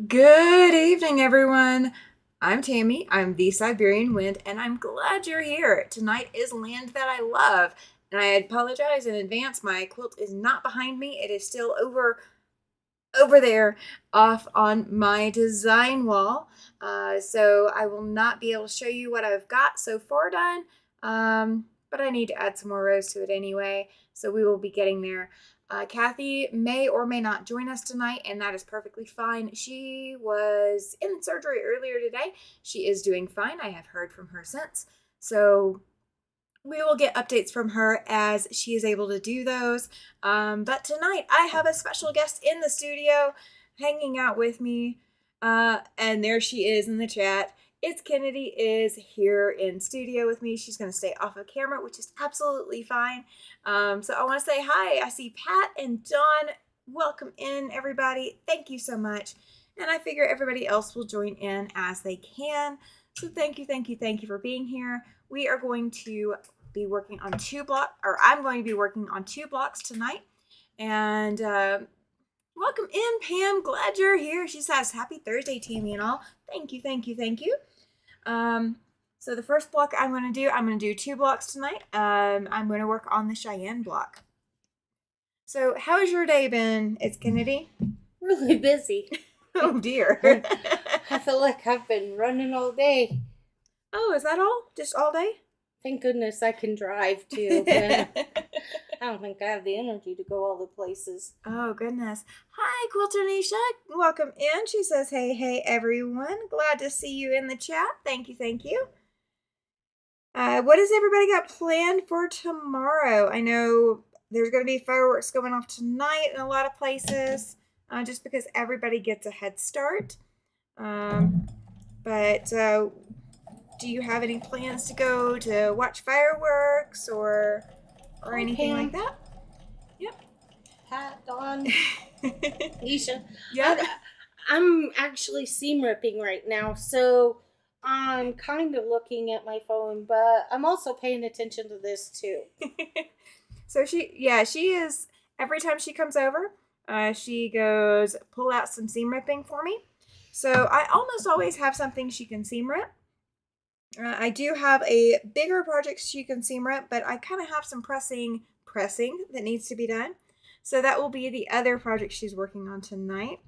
Good evening, everyone. I'm Tammy. I'm the Siberian Wind, and I'm glad you're here. Tonight is Land That I Love, and I apologize in advance. My quilt is not behind me. It is still over there off on my design wall. So I will not be able to show you what I've got so far done. But I need to add some more rows to it anyway. So we will be getting there. Cathy may or may not join us tonight, and that is perfectly fine. She was in surgery earlier today. She is doing fine. I have heard from her since. So we will get updates from her as she is able to do those. But tonight I have a special guest in the studio hanging out with me. And there she is in the chat. It's Kennedy is here in studio with me. She's going to stay off of camera, which is absolutely fine. So I want to say hi. I see Pat and Dawn. Welcome in, everybody. Thank you so much. And I figure everybody else will join in as they can. So thank you for being here. We are going to be working on I'm going to be working on 2 blocks tonight. And welcome in, Pam. Glad you're here. She says, Happy Thursday, Tammy and all. Thank you. So the first block I'm going to do 2 blocks tonight. I'm going to work on the Cheyenne block. So how's your day been? It's Kennedy. Really busy. Oh, dear. I feel like I've been running all day. Oh, is that all? Just all day? Thank goodness I can drive too. But I don't think I have the energy to go all the places. Oh, goodness. Hi, Quilter Nisha. Welcome in. She says, hey, everyone. Glad to see you in the chat. Thank you. What has everybody got planned for tomorrow? I know there's going to be fireworks going off tonight in a lot of places, just because everybody gets a head start. But do you have any plans to go to watch fireworks or anything like that? Yep. Pat, Dawn, Lissa. Yeah. I'm actually seam ripping right now, so I'm kind of looking at my phone, but I'm also paying attention to this too. So she is, every time she comes over, she goes, pull out some seam ripping for me. So I almost always have something she can seam rip. I do have a bigger project she can seam rip, but I kind of have some pressing that needs to be done. So that will be the other project she's working on tonight.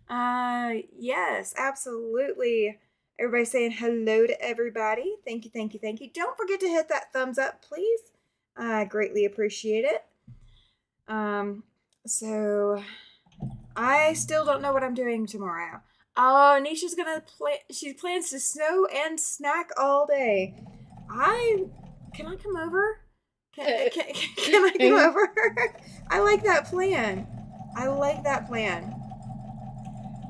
Yes, absolutely. Everybody saying hello to everybody. Thank you. Don't forget to hit that thumbs up, please. I greatly appreciate it. So I still don't know what I'm doing tomorrow. Oh, Nisha's gonna she plans to snow and snack all day. Can I come over? Can I come over? I like that plan.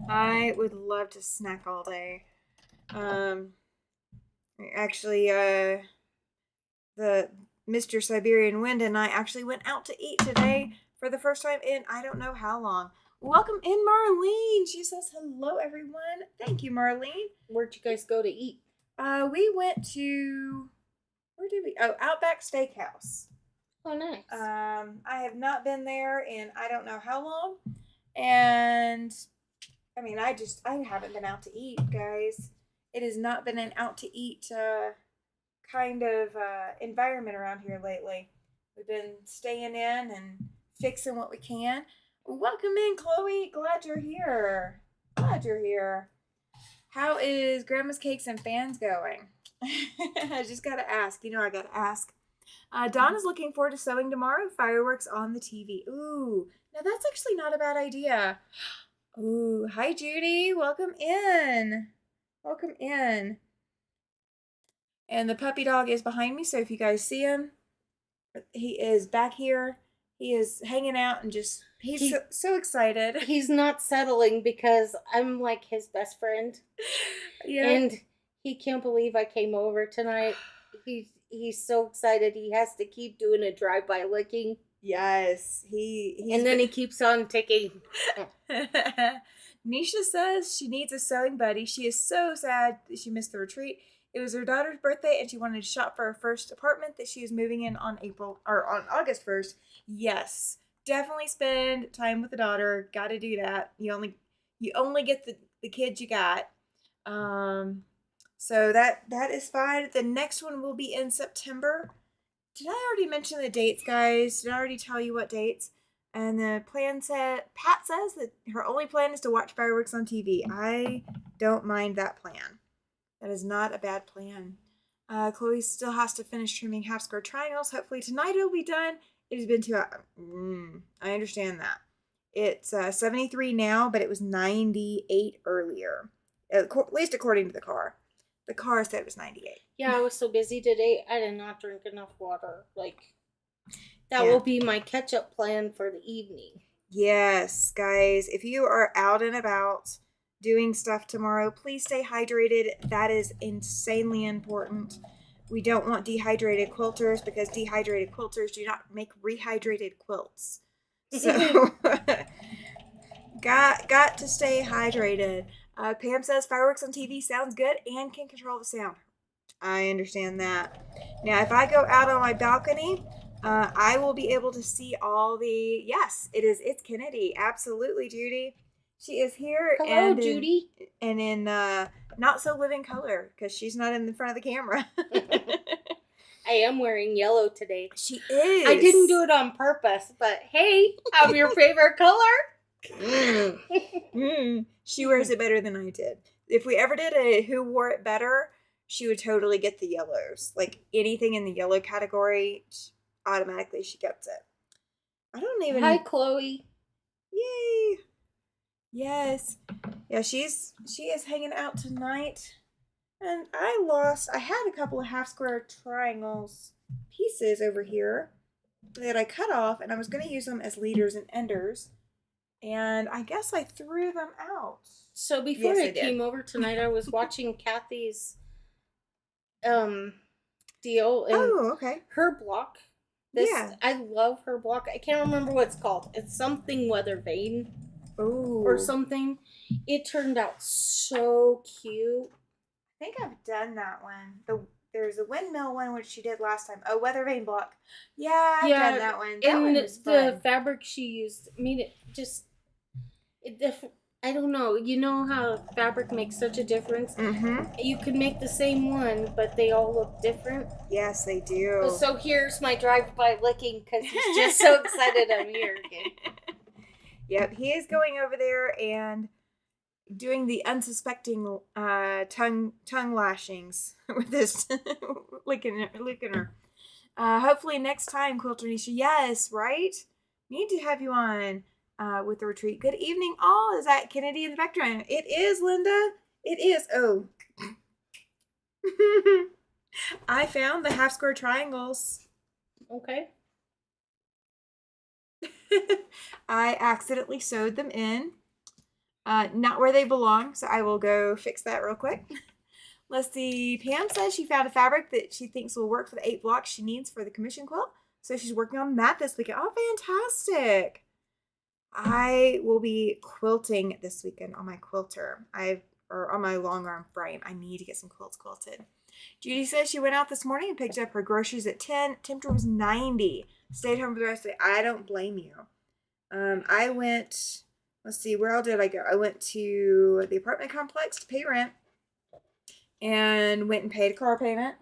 I would love to snack all day. Actually, the Mr. Siberian Wind and I actually went out to eat today for the first time in I don't know how long. Welcome in, Marlene. She says hello, everyone. Thank you, Marlene. Where'd you guys go to eat? We went to, where did we? Oh, Outback Steakhouse. Oh, nice. I have not been there in I don't know how long, and I mean I haven't been out to eat, guys. It has not been an out to eat kind of environment around here lately. We've been staying in and fixing what we can. Welcome in, Chloe. Glad you're here. How is Grandma's Cakes and Fans going? I just gotta ask. I gotta ask. Dawn is looking forward to sewing tomorrow. Fireworks on the TV. Ooh, now that's actually not a bad idea. Ooh, hi Judy. Welcome in. And the puppy dog is behind me, so if you guys see him, he is back here. He is hanging out and he's so excited. He's not settling because I'm like his best friend. Yeah. And he can't believe I came over tonight. He's so excited. He has to keep doing a drive-by licking. Yes. And then he keeps on ticking. Nisha says she needs a sewing buddy. She is so sad that she missed the retreat. It was her daughter's birthday and she wanted to shop for her first apartment that she is moving in on August 1st. Yes. Definitely spend time with the daughter. Got to do that. You You only get the kids you got. So that is fine. The next one will be in September. Did I already mention the dates, guys? Did I already tell you what dates? And the plan said, Pat says that her only plan is to watch fireworks on TV. I don't mind that plan. That is not a bad plan. Chloe still has to finish trimming half square triangles. Hopefully tonight it'll be done. It has been 2 hours. I understand that. It's 73 now, but it was 98 earlier. At least according to the car. The car said it was 98. Yeah, I was so busy today, I did not drink enough water. That will be my catch-up plan for the evening. Yes, guys, if you are out and about doing stuff tomorrow, please stay hydrated. That is insanely important. We don't want dehydrated quilters because dehydrated quilters do not make rehydrated quilts. So, got to stay hydrated. Pam says fireworks on TV sounds good and can control the sound. I understand that. Now, if I go out on my balcony, I will be able to see all the. Yes, it's Kennedy. Absolutely, Judy. She is here. Hello, Judy. And in not so living color because she's not in the front of the camera. I am wearing yellow today. She is. I didn't do it on purpose, but hey, I'm your favorite color. She wears it better than I did. If we ever did a who wore it better, she would totally get the yellows. Like anything in the yellow category, automatically she gets it. I don't even. Hi, Chloe. Yay! Yes. Yeah, she is hanging out tonight. And I had a couple of half square triangles pieces over here that I cut off, and I was going to use them as leaders and enders. And I guess I threw them out. So before I came over tonight, I was watching Cathy's deal. And okay. Her block. I love her block. I can't remember what it's called. It's something weather vane. Ooh. Or something. It turned out so cute. I think I've done that one. There's a windmill one which she did last time. Oh, weather vane block. Yeah, I've done that one. That one was fun. The fabric she used made it just. I don't know. You know how fabric makes such a difference? Mm-hmm. You could make the same one, but they all look different. Yes, they do. So here's my drive-by licking because he's just so excited I'm here again. Yep, he is going over there and doing the unsuspecting tongue lashings with this licking her. Hopefully next time, Quilter Nisha. Yes, right? Need to have you on. With the retreat. Good evening, all. Is that Kennedy in the background? It is, Linda. It is. Oh. I found the half square triangles. Okay. I accidentally sewed them in. Not where they belong, so I will go fix that real quick. Let's see. Pam says she found a fabric that she thinks will work for the 8 blocks she needs for the commission quilt. So she's working on that this weekend. Oh, fantastic. I will be quilting this weekend on my quilter. Or on my long arm frame. I need to get some quilts quilted. Judy says she went out this morning and picked up her groceries at 10. Temperature was 90. Stayed home for the rest of the day. I don't blame you. I went, let's see, where all did I go? I went to the apartment complex to pay rent. And went and paid a car payment.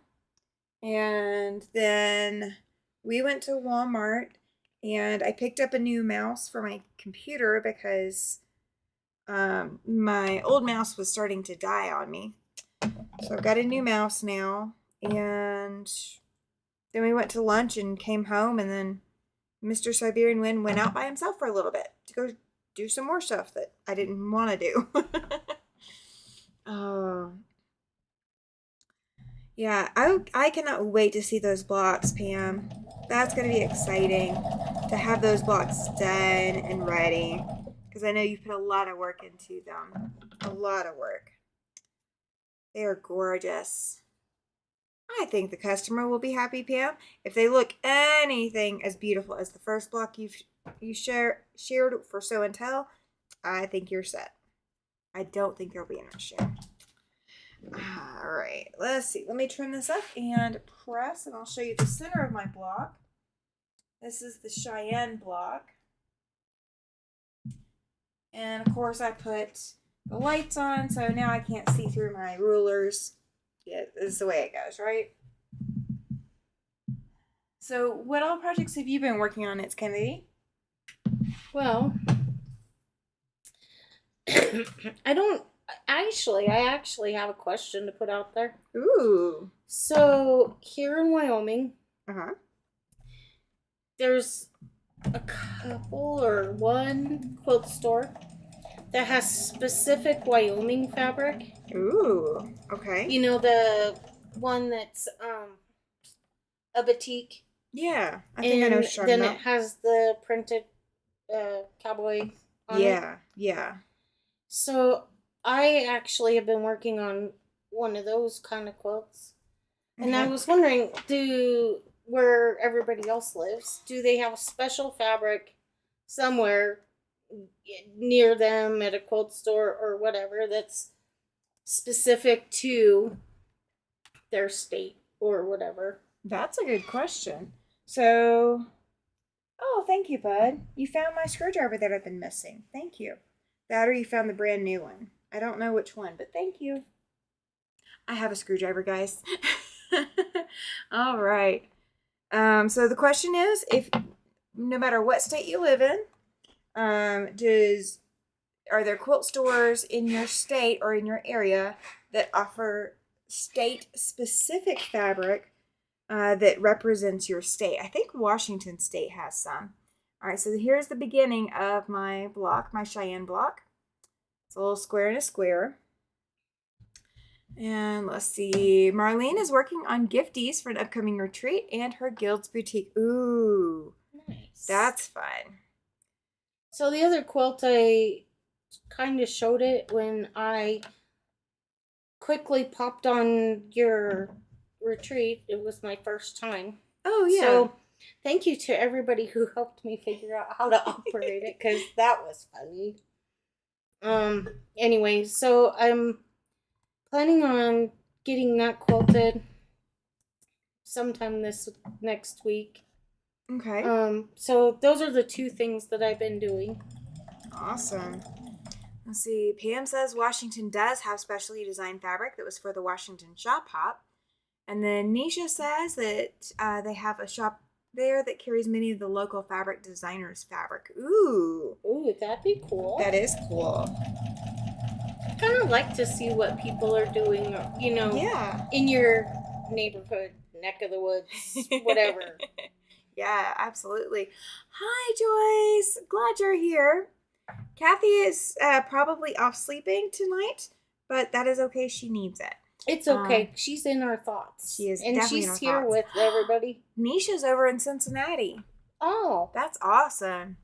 And then we went to Walmart. And I picked up a new mouse for my computer because my old mouse was starting to die on me. So I've got a new mouse now. And then we went to lunch and came home. And then Mr. Siberian Wind went out by himself for a little bit to go do some more stuff that I didn't want to do. Yeah, I cannot wait to see those blocks, Pam. That's going to be exciting to have those blocks done and ready. Because I know you put a lot of work into them. A lot of work. They are gorgeous. I think the customer will be happy, Pam. If they look anything as beautiful as the first block you shared for Show and Tell, I think you're set. I don't think there'll be an issue. All right, let's see. Let me trim this up and press, and I'll show you the center of my block. This is the Cheyenne block. And of course I put the lights on, so now I can't see through my rulers. Yeah, this is the way it goes, right? So what all projects have you been working on, It's Kennedy? Well, I actually have a question to put out there. Ooh. So, here in Wyoming, Uh-huh. there's a couple or one quilt store that has specific Wyoming fabric. Ooh. Okay. You know, the one that's a batik. Yeah. I think I know what you're talking then about. it has the printed cowboy on it. Yeah. Yeah. So I actually have been working on one of those kind of quilts. And I Okay. was wondering, where everybody else lives, do they have a special fabric somewhere near them at a quilt store or whatever that's specific to their state or whatever? That's a good question. So, oh, thank you, bud. You found my screwdriver that I've been missing. Thank you. That or you found the brand new one. I don't know which one, but thank you. I have a screwdriver, guys. All right. So the question is, if no matter what state you live in, are there quilt stores in your state or in your area that offer state-specific fabric that represents your state? I think Washington State has some. All right, so here's the beginning of my block, my Cheyenne block. It's a little square and a square. And let's see. Marlene is working on gifties for an upcoming retreat and her guild's boutique. Ooh, Nice. that's fun. So the other quilt, I kind of showed it when I quickly popped on your retreat. It was my first time. Oh, yeah. So thank you to everybody who helped me figure out how to operate it, because that was funny. Anyway, so I'm planning on getting that quilted sometime this next week. Okay. So those are the two things that I've been doing. Awesome. Let's see. Pam says Washington does have specially designed fabric that was for the Washington Shop Hop. And then Nisha says that they have a shop there that carries many of the local fabric designers' fabric. Ooh. Ooh, that'd be cool. That is cool. I kind of like to see what people are doing, Yeah. in your neighborhood, neck of the woods, whatever. Yeah, absolutely. Hi, Joyce. Glad you're here. Cathy is probably off sleeping tonight, but that is okay. She needs it. It's okay. She's in our thoughts. She is and definitely she's in our here thoughts. with everybody. Nisha's over in Cincinnati. Oh. That's awesome.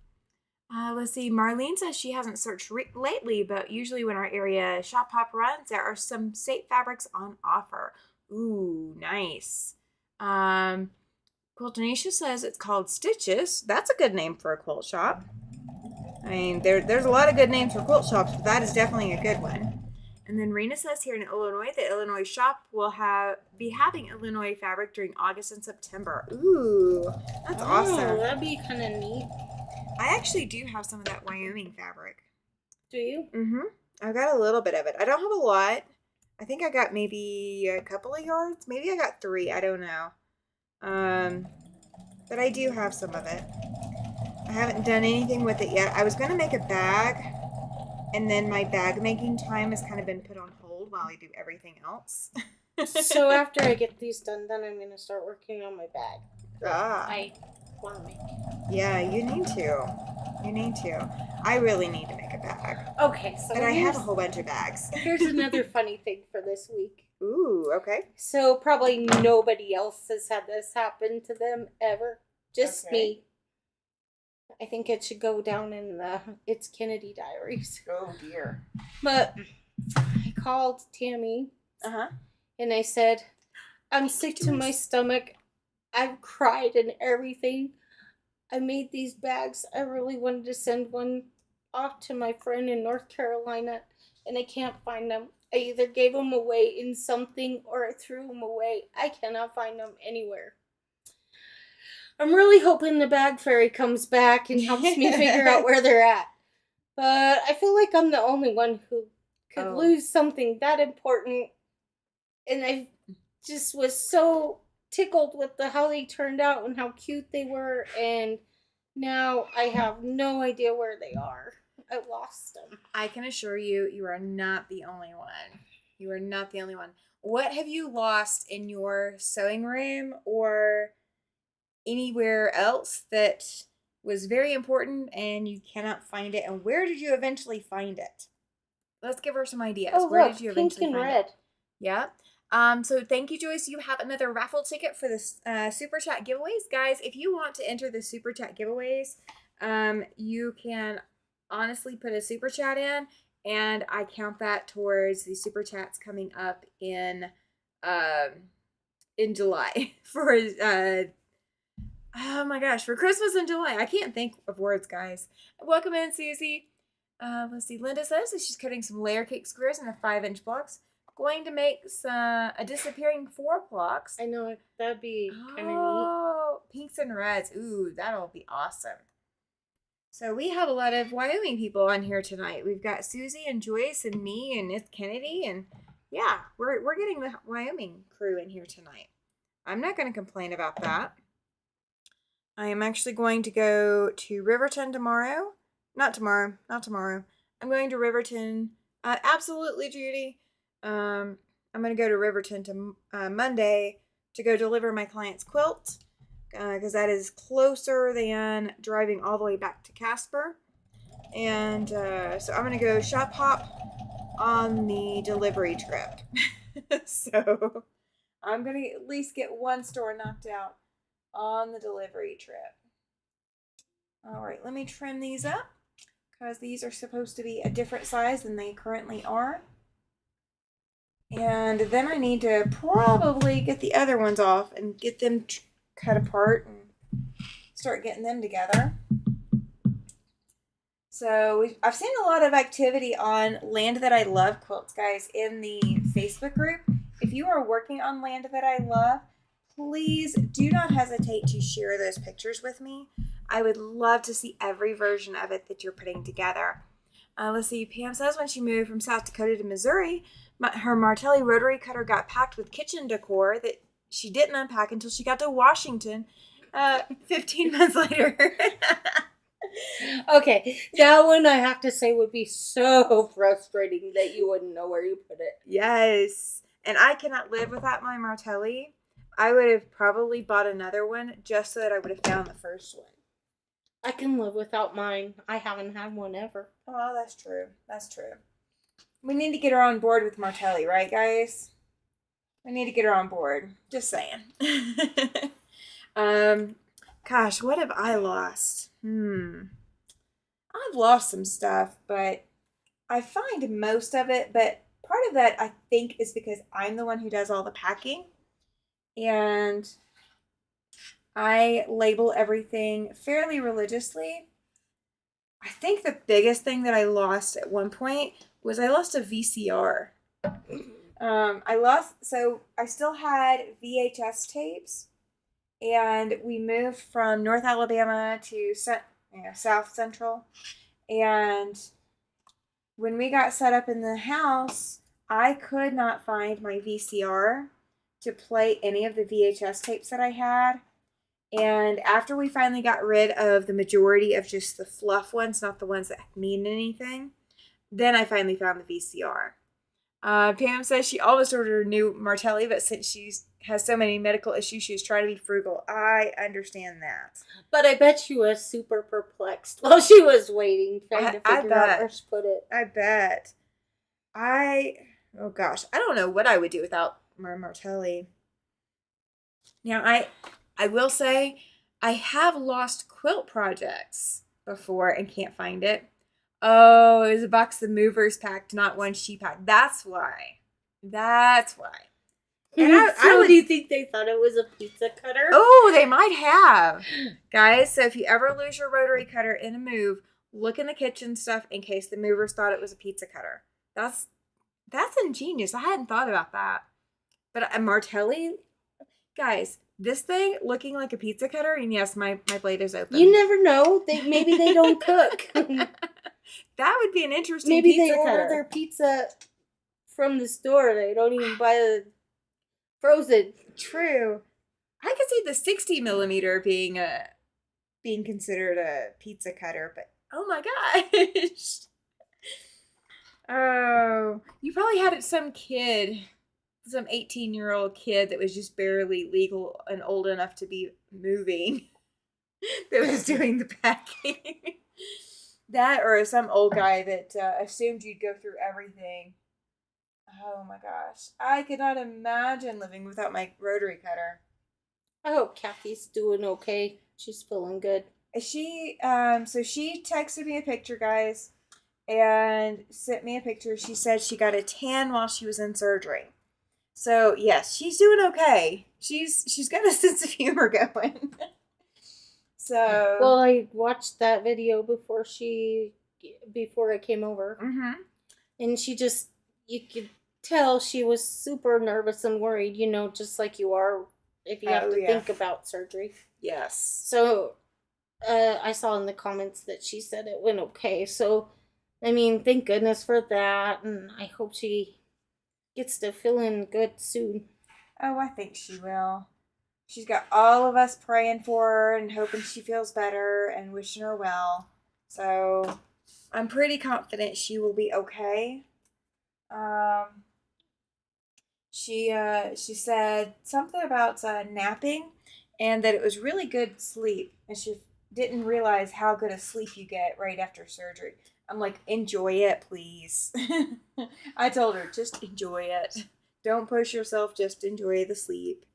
Let's see. Marlene says she hasn't searched lately, but usually when our area shop hop runs, there are some state fabrics on offer. Ooh, nice. Quiltanisha says it's called Stitches. That's a good name for a quilt shop. I mean, there's a lot of good names for quilt shops, but that is definitely a good one. And then Rena says here in Illinois, the Illinois shop will be having Illinois fabric during August and September. Ooh, that's awesome. That'd be kind of neat. I actually do have some of that Wyoming fabric. Do you? Mm-hmm. I've got a little bit of it. I don't have a lot. I think I got maybe a couple of yards. Maybe I got 3. I don't know. But I do have some of it. I haven't done anything with it yet. I was going to make a bag, and then my bag making time has kind of been put on hold while I do everything else. So after I get these done, then I'm going to start working on my bag. I want to make. Yeah, you need to. You need to. I really need to make a bag. Okay, so and I have a whole bunch of bags. Here's another funny thing for this week. Ooh, okay. So probably nobody else has had this happen to them ever. Just me. I think it should go down in the It's Kennedy diaries. Oh dear. But I called Tammy. And I said, I'm sick to my stomach. I've cried and everything. I made these bags. I really wanted to send one off to my friend in North Carolina, and I can't find them. I either gave them away in something or I threw them away. I cannot find them anywhere. I'm really hoping the bag fairy comes back and helps me figure out where they're at. But I feel like I'm the only one who could Oh. lose something that important. And I just was so tickled with how they turned out and how cute they were. And now I have no idea where they are. I lost them. I can assure you, you are not the only one. You are not the only one. What have you lost in your sewing room or anywhere else that was very important and you cannot find it? And where did you eventually find it? Let's give her some ideas. Oh, Where look, did you pink eventually and find red. it? Yeah. So thank you, Joyce. You have another raffle ticket for the Super Chat giveaways. Guys, if you want to enter the Super Chat giveaways, you can honestly put a Super Chat and I count that towards the Super Chats coming up in July for oh my gosh, for Christmas in July. I can't think of words, guys. Welcome in, Susie. Let's see. Linda says that she's cutting some layer cake squares in the 5-inch blocks. Going to make a disappearing 4 blocks. I know, that'd be kind of neat. Oh, pinks and reds. Ooh, that'll be awesome. So we have a lot of Wyoming people on here tonight. We've got Susie and Joyce and me and Miss Kennedy, and yeah, we're getting the Wyoming crew in here tonight. I'm not going to complain about that. I am actually going to go to Riverton tomorrow. Not tomorrow. I'm going to Riverton. Absolutely, Judy. I'm going to go to Riverton to Monday to go deliver my client's quilt because that is closer than driving all the way back to Casper. And so I'm going to go shop hop on the delivery trip. So I'm going to at least get one store knocked out on the delivery trip. All right, let me trim these up because these are supposed to be a different size than they currently are. And then I need to probably get the other ones off and get them cut apart and start getting them together. So I've seen a lot of activity on Land That I Love quilts, guys, in the Facebook group. If you are working on Land That I Love, please do not hesitate to share those pictures with me. I would love to see every version of it that you're putting together. Let's see, Pam says when she moved from South Dakota to Missouri, her Martelli rotary cutter got packed with kitchen decor that she didn't unpack until she got to Washington 15 months later. Okay, that one I have to say would be so frustrating that you wouldn't know where you put it. Yes, and I cannot live without my Martelli. I would have probably bought another one just so that I would have found the first one. I can live without mine. I haven't had one ever. Oh, that's true. That's true. We need to get her on board with Martelli, right, guys? We need to get her on board. Just saying. Gosh, what have I lost? I've lost some stuff, but I find most of it. But part of that, I think, is because I'm the one who does all the packing. And I label everything fairly religiously. I think the biggest thing that I lost at one point was I lost a VCR. I still had VHS tapes, and we moved from North Alabama to South Central. And when we got set up in the house, I could not find my VCR to play any of the VHS tapes that I had. And after we finally got rid of the majority of just the fluff ones, not the ones that mean anything, then I finally found the VCR. Pam says she almost ordered a new Martelli, but since she has so many medical issues, she was trying to be frugal. I understand that. But I bet she was super perplexed while she was waiting, trying to figure out where to put it. I bet. Oh gosh, I don't know what I would do without my Martelli. Now, I will say I have lost quilt projects before and can't find it. Oh, it was a box of movers packed, not one she packed. That's why. And do you think they thought it was a pizza cutter? Oh, they might have. Guys, so if you ever lose your rotary cutter in a move, look in the kitchen stuff in case the movers thought it was a pizza cutter. That's ingenious. I hadn't thought about that. But a Martelli, guys, this thing looking like a pizza cutter, and yes, my blade is open. You never know. Maybe they don't cook. That would be an interesting Maybe pizza they order cutter. their pizza from the store. They don't even buy the frozen. True. I could see the 60 millimeter being considered a pizza cutter, but oh my gosh. Oh, you probably had some kid, some 18-year-old kid that was just barely legal and old enough to be moving that was doing the packing. That or some old guy that assumed you'd go through everything. Oh my gosh. I could not imagine living without my rotary cutter. I hope Cathy's doing okay. She's feeling good. So she texted me a picture, guys, and sent me a picture. She said she got a tan while she was in surgery. So yes, she's doing okay. She's got a sense of humor going. So Well, I watched that video before I came over, and she just, you could tell she was super nervous and worried. You know, just like you are if you have to think about surgery. Yes. So, I saw in the comments that she said it went okay. So, I mean, thank goodness for that, and I hope she gets to feeling good soon. Oh, I think she will. She's got all of us praying for her and hoping she feels better and wishing her well. So I'm pretty confident she will be okay. She said something about napping and that it was really good sleep, and she didn't realize how good a sleep you get right after surgery. I'm like, enjoy it, please. I told her, just enjoy it. Don't push yourself, just enjoy the sleep.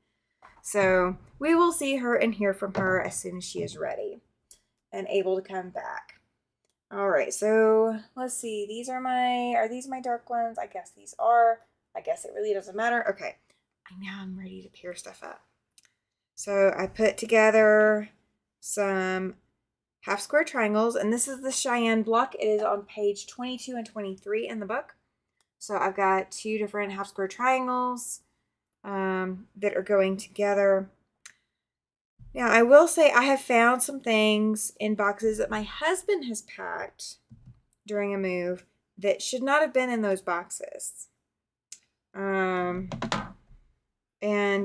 So we will see her and hear from her as soon as she is ready and able to come back. All right, so let's see. Are these my dark ones? I guess these are. I guess it really doesn't matter. Okay, now I'm ready to pair stuff up. So I put together some half square triangles, and this is the Cheyenne block. It is on page 22 and 23 in the book. So I've got 2 different half square triangles that are going together. Now, I will say I have found some things in boxes that my husband has packed during a move that should not have been in those boxes. And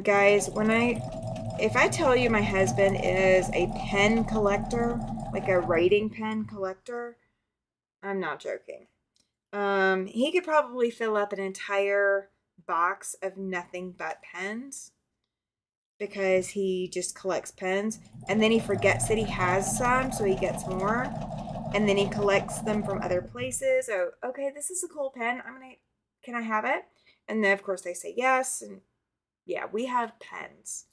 guys, if I tell you my husband is a pen collector, like a writing pen collector, I'm not joking. He could probably fill up an entire box of nothing but pens because he just collects pens, and then he forgets that he has some, so he gets more, and then he collects them from other places. Oh, okay, this is a cool pen. Can I have it? And then of course they say yes, and yeah, we have pens.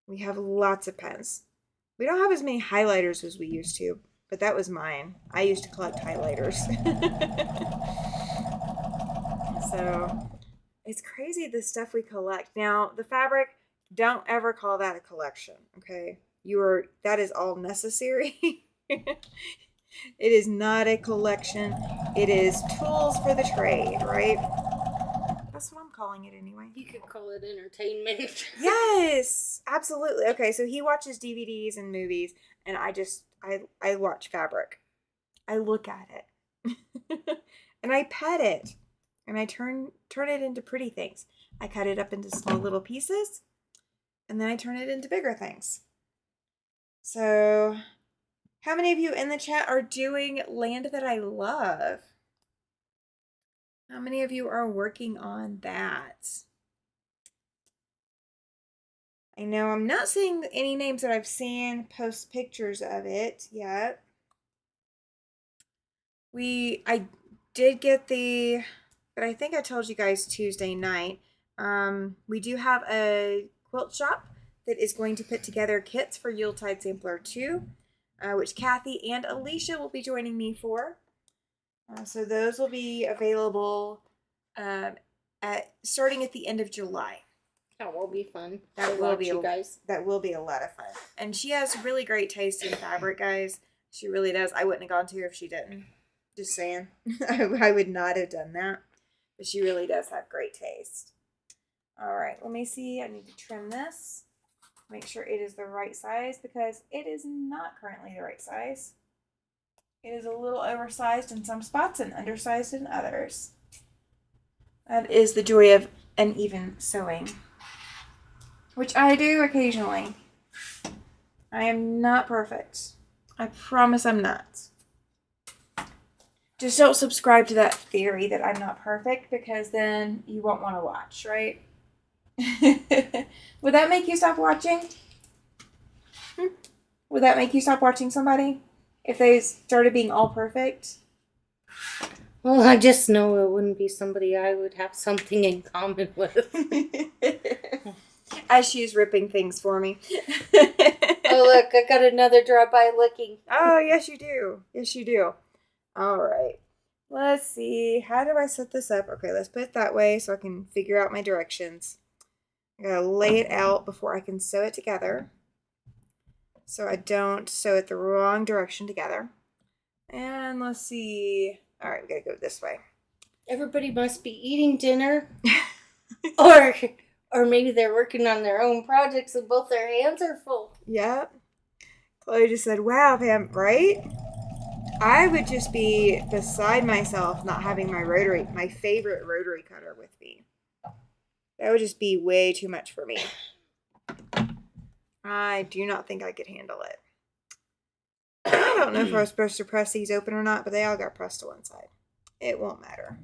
We have lots of pens. We don't have as many highlighters as we used to, but that was mine. I used to collect highlighters. So it's crazy the stuff we collect. Now, the fabric, don't ever call that a collection, okay? That is all necessary. It is not a collection. It is tools for the trade, right? That's what I'm calling it anyway. You could call it entertainment. Yes, absolutely. Okay, so he watches DVDs and movies, and I watch fabric. I look at it. And I pet it. And I turn it into pretty things. I cut it up into small little pieces, and then I turn it into bigger things. So, how many of you in the chat are doing Land That I Love? How many of you are working on that? I know I'm not seeing any names that I've seen post pictures of it yet. I did get but I think I told you guys Tuesday night. We do have a quilt shop that is going to put together kits for Yuletide Sampler 2, which Cathy and Alicia will be joining me for. So those will be available starting at the end of July. That will be fun. That will be a lot of fun. And she has really great taste in fabric, guys. She really does. I wouldn't have gone to her if she didn't. Just saying. I would not have done that. But she really does have great taste. All right, let me see. I need to trim this. Make sure it is the right size because it is not currently the right size. It is a little oversized in some spots and undersized in others. That is the joy of uneven sewing, which I do occasionally. I am not perfect. I promise I'm not. Just don't subscribe to that theory that I'm not perfect, because then you won't want to watch, right? Would that make you stop watching? Would that make you stop watching somebody if they started being all perfect? Well, I just know it wouldn't be somebody I would have something in common with. As she's ripping things for me. Oh, look, I got another drive-by looking. Oh, yes, you do. Yes, you do. All right. Let's see. How do I set this up? Okay, let's put it that way so I can figure out my directions. I gotta lay it out before I can sew it together, so I don't sew it the wrong direction together. And let's see. All right, we gotta go this way. Everybody must be eating dinner. Or maybe they're working on their own projects and both their hands are full. Yep. Chloe just said, wow, Pam, right? I would just be beside myself not having my favorite rotary cutter with me. That would just be way too much for me. I do not think I could handle it. I don't know if I was supposed to press these open or not, but they all got pressed to one side. It won't matter.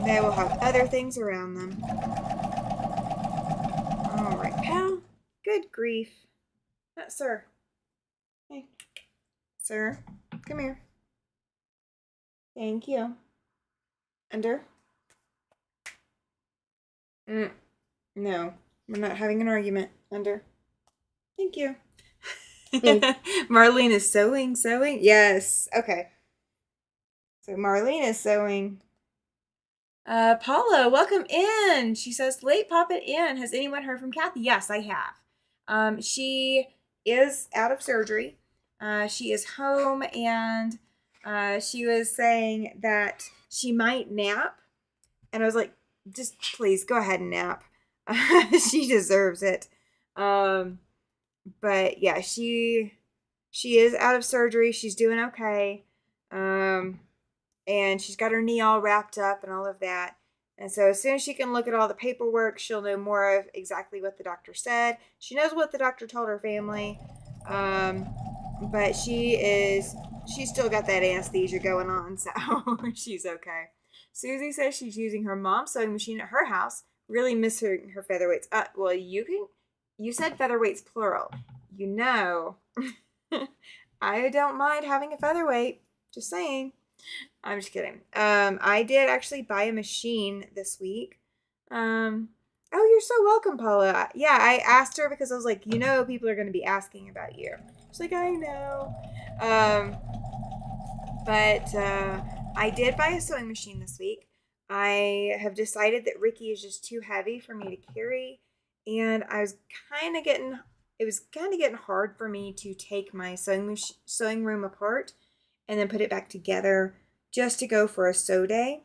They will have other things around them. All right, pal. Good grief. Sir. Hey. Sir, come here. Thank you. Under. No, we're not having an argument. Under. Thank you. Marlene is sewing. Yes. Okay. So Marlene is sewing. Paula, welcome in. She says, late pop it in. Has anyone heard from Cathy? Yes, I have. She is out of surgery. She is home, and she was saying that she might nap. And I was like, just please go ahead and nap. She deserves it. But yeah, she is out of surgery. She's doing okay. And she's got her knee all wrapped up and all of that. And so as soon as she can look at all the paperwork, she'll know more of exactly what the doctor said. She knows what the doctor told her family. But she's still got that anesthesia going on, so she's okay. Susie says she's using her mom's sewing machine at her house. Really missing her featherweights. Well, you said featherweights plural. You know, I don't mind having a featherweight. Just saying. I'm just kidding. I did actually buy a machine this week. Oh, you're so welcome, Paula. Yeah, I asked her because I was like, people are going to be asking about you. She's like, I know. But I did buy a sewing machine this week. I have decided that Ricky is just too heavy for me to carry, and it was kind of getting hard for me to take my sewing room apart and then put it back together just to go for a sew day.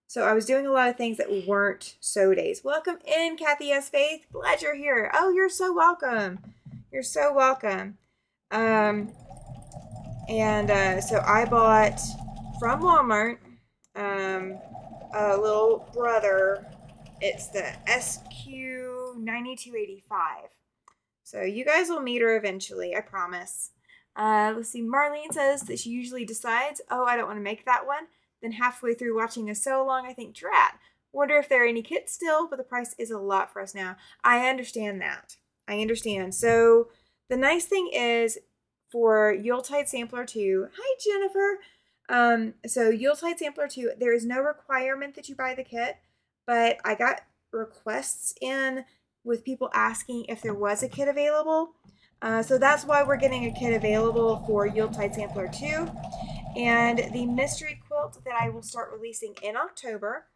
So I was doing a lot of things that weren't sew days. Welcome in, Cathy S. Faith. Glad you're here. Oh, you're so welcome. You're so welcome. So I bought from Walmart a little brother. It's the SQ9285. So you guys will meet her eventually, I promise. Let's see. Marlene says that she usually decides, oh, I don't want to make that one. Then halfway through watching a sew along, I think, drat. Wonder if there are any kits still, but the price is a lot for us now. I understand that. I understand. So the nice thing is for Yuletide Sampler 2. Hi, Jennifer. So Yuletide Sampler 2, there is no requirement that you buy the kit, but I got requests in with people asking if there was a kit available. So that's why we're getting a kit available for Yuletide Sampler 2. And the mystery quilt that I will start releasing in October,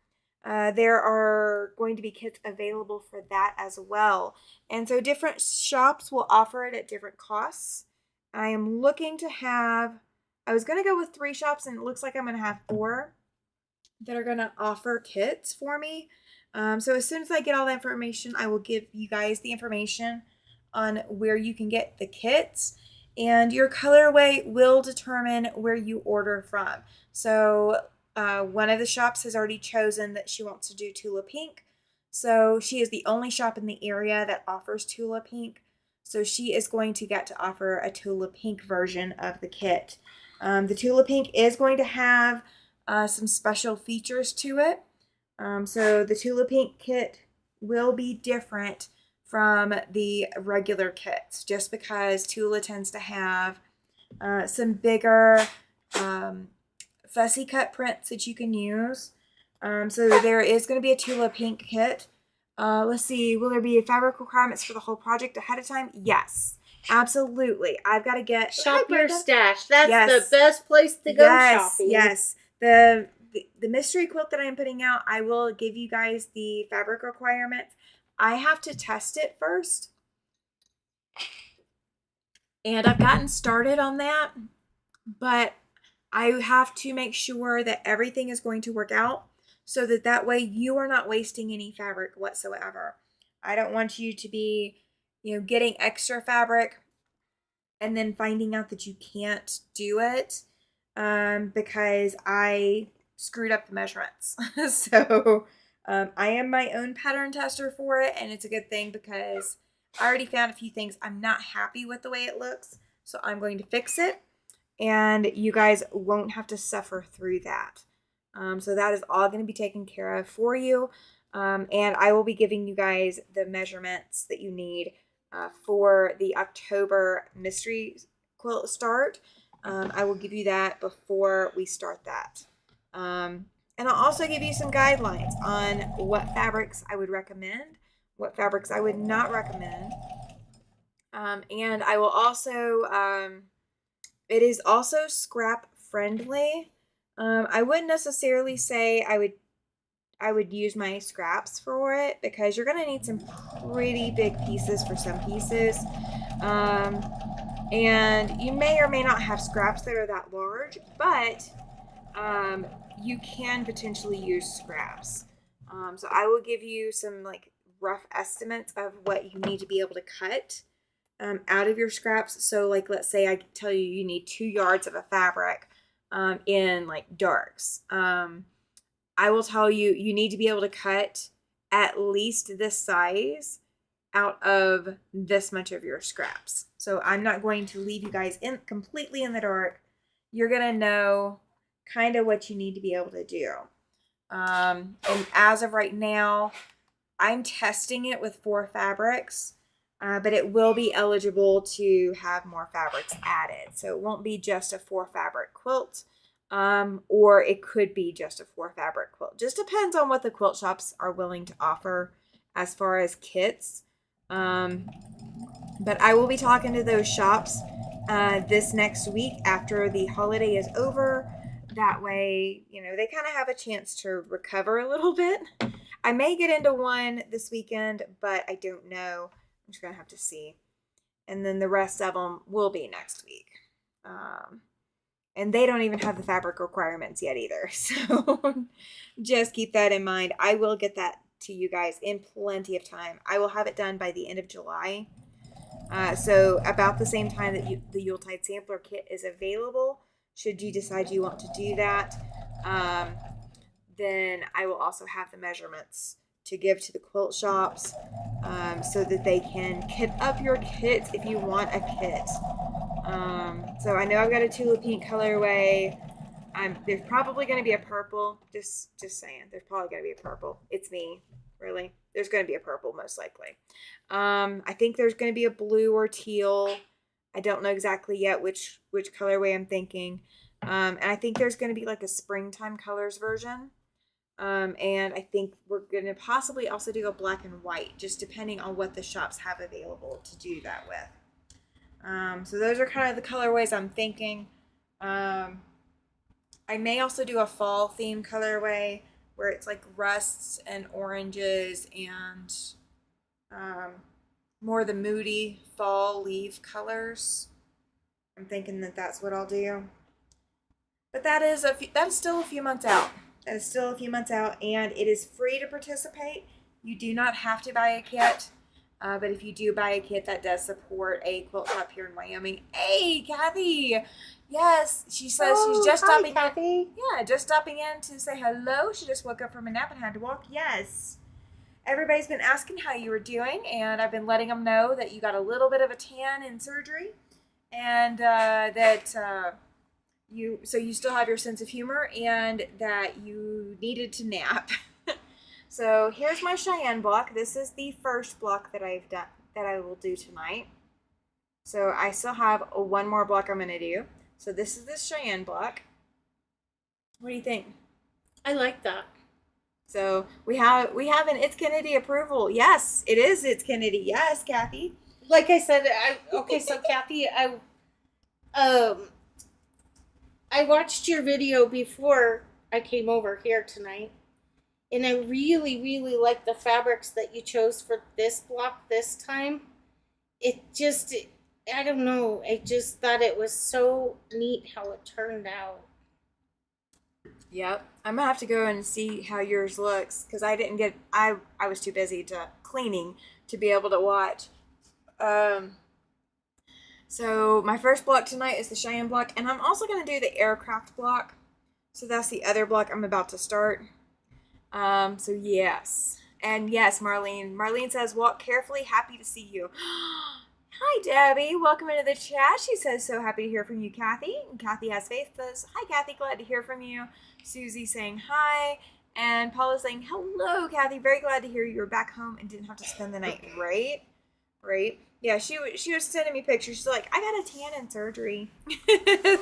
there are going to be kits available for that as well. And so different shops will offer it at different costs. I am looking to I was going to go with 3 shops, and it looks like I'm going to have 4 that are going to offer kits for me. So as soon as I get all the information, I will give you guys the information on where you can get the kits. and your colorway will determine where you order from. So one of the shops has already chosen that she wants to do Tula Pink. So she is the only shop in the area that offers Tula Pink. So she is going to get to offer a Tula Pink version of the kit. The Tula Pink is going to have some special features to it. So the Tula Pink kit will be different from the regular kits just because Tula tends to have some bigger fussy cut prints that you can use. So there is going to be a Tula Pink kit. Let's see, will there be fabric requirements for the whole project ahead of time? Yes, absolutely. I've got to get Shop your stash. That's the best place to go shopping. Yes. The mystery quilt that I'm putting out, I will give you guys the fabric requirements. I have to test it first. And I've gotten started on that, but I have to make sure that everything is going to work out so that way you are not wasting any fabric whatsoever. I don't want you to be, getting extra fabric and then finding out that you can't do it because I screwed up the measurements. So I am my own pattern tester for it, and it's a good thing because I already found a few things I'm not happy with the way it looks. So I'm going to fix it, and you guys won't have to suffer through that. So that is all going to be taken care of for you. And I will be giving you guys the measurements that you need for the October mystery quilt start. I will give you that before we start that. And I'll also give you some guidelines on what fabrics I would recommend, what fabrics I would not recommend. And I will also, it is also scrap friendly. I wouldn't necessarily say I would use my scraps for it because you're going to need some pretty big pieces for some pieces. And you may or may not have scraps that are that large, but you can potentially use scraps. So I will give you some like rough estimates of what you need to be able to cut out of your scraps. So like, let's say I tell you need 2 yards of a fabric in like darks. I will tell you, you need to be able to cut at least this size out of this much of your scraps. So I'm not going to leave you guys completely in the dark. You're going to know kind of what you need to be able to do. And as of right now, I'm testing it with 4 fabrics, but it will be eligible to have more fabrics added. So it won't be just a 4 fabric quilt. Or it could be just a 4 fabric quilt. Just depends on what the quilt shops are willing to offer as far as kits. But I will be talking to those shops this next week after the holiday is over. That way, they kind of have a chance to recover a little bit. I may get into one this weekend, but I don't know. I'm just going to have to see. And then the rest of them will be next week. And they don't even have the fabric requirements yet either. So just keep that in mind. I will get that to you guys in plenty of time. I will have it done by the end of July. So about the same time that the Yuletide Sampler Kit is available, should you decide you want to do that, then I will also have the measurements to give to the quilt shops so that they can kit up your kits if you want a kit. So I know I've got a Tula Pink colorway. There's probably going to be a purple. Just saying, there's probably going to be a purple. It's me, really. There's going to be a purple most likely. I think there's going to be a blue or teal. I don't know exactly yet which colorway I'm thinking. And I think there's going to be like a springtime colors version. And I think we're going to possibly also do a black and white, just depending on what the shops have available to do that with. So those are kind of the colorways I'm thinking. I may also do a fall theme colorway where it's like rusts and oranges and more the moody fall leaf colors. I'm thinking that that's what I'll do. But that is still a few months out. That is still a few months out, and it is free to participate. You do not have to buy a kit. But if you do buy a kit, that does support a quilt shop here in Wyoming. Hey, Cathy! Yes, she says she's just hi, stopping Cathy. Yeah, just stopping in to say hello. She just woke up from a nap and had to walk. Yes. Everybody's been asking how you were doing, and I've been letting them know that you got a little bit of a tan in surgery, and that you still have your sense of humor, and that you needed to nap. So here's my Cheyenne block. This is the first block that I've done that I will do tonight. So I still have one more block I'm gonna do. So this is the Cheyenne block. What do you think? I like that. So we have an It's Kennedy approval. Yes, it is It's Kennedy. Yes, Cathy. Like I said, so Cathy, I watched your video before I came over here tonight, and I really, really like the fabrics that you chose for this block this time. I don't know, I just thought it was so neat how it turned out. Yep. I'm gonna have to go and see how yours looks because I was too busy to cleaning to be able to watch. So my first block tonight is the Cheyenne block, and I'm also gonna do the aircraft block. So that's the other block I'm about to start. So yes. And yes, Marlene. Marlene says, walk carefully, happy to see you. Hi, Debbie. Welcome into the chat. She says, so happy to hear from you, Cathy. And Cathy Has Faith says, hi, Cathy. Glad to hear from you. Susie saying hi. And Paula saying, hello, Cathy. Very glad to hear you were back home and didn't have to spend the night, right? Right. Yeah, she was sending me pictures. She's like, I got a tan in surgery.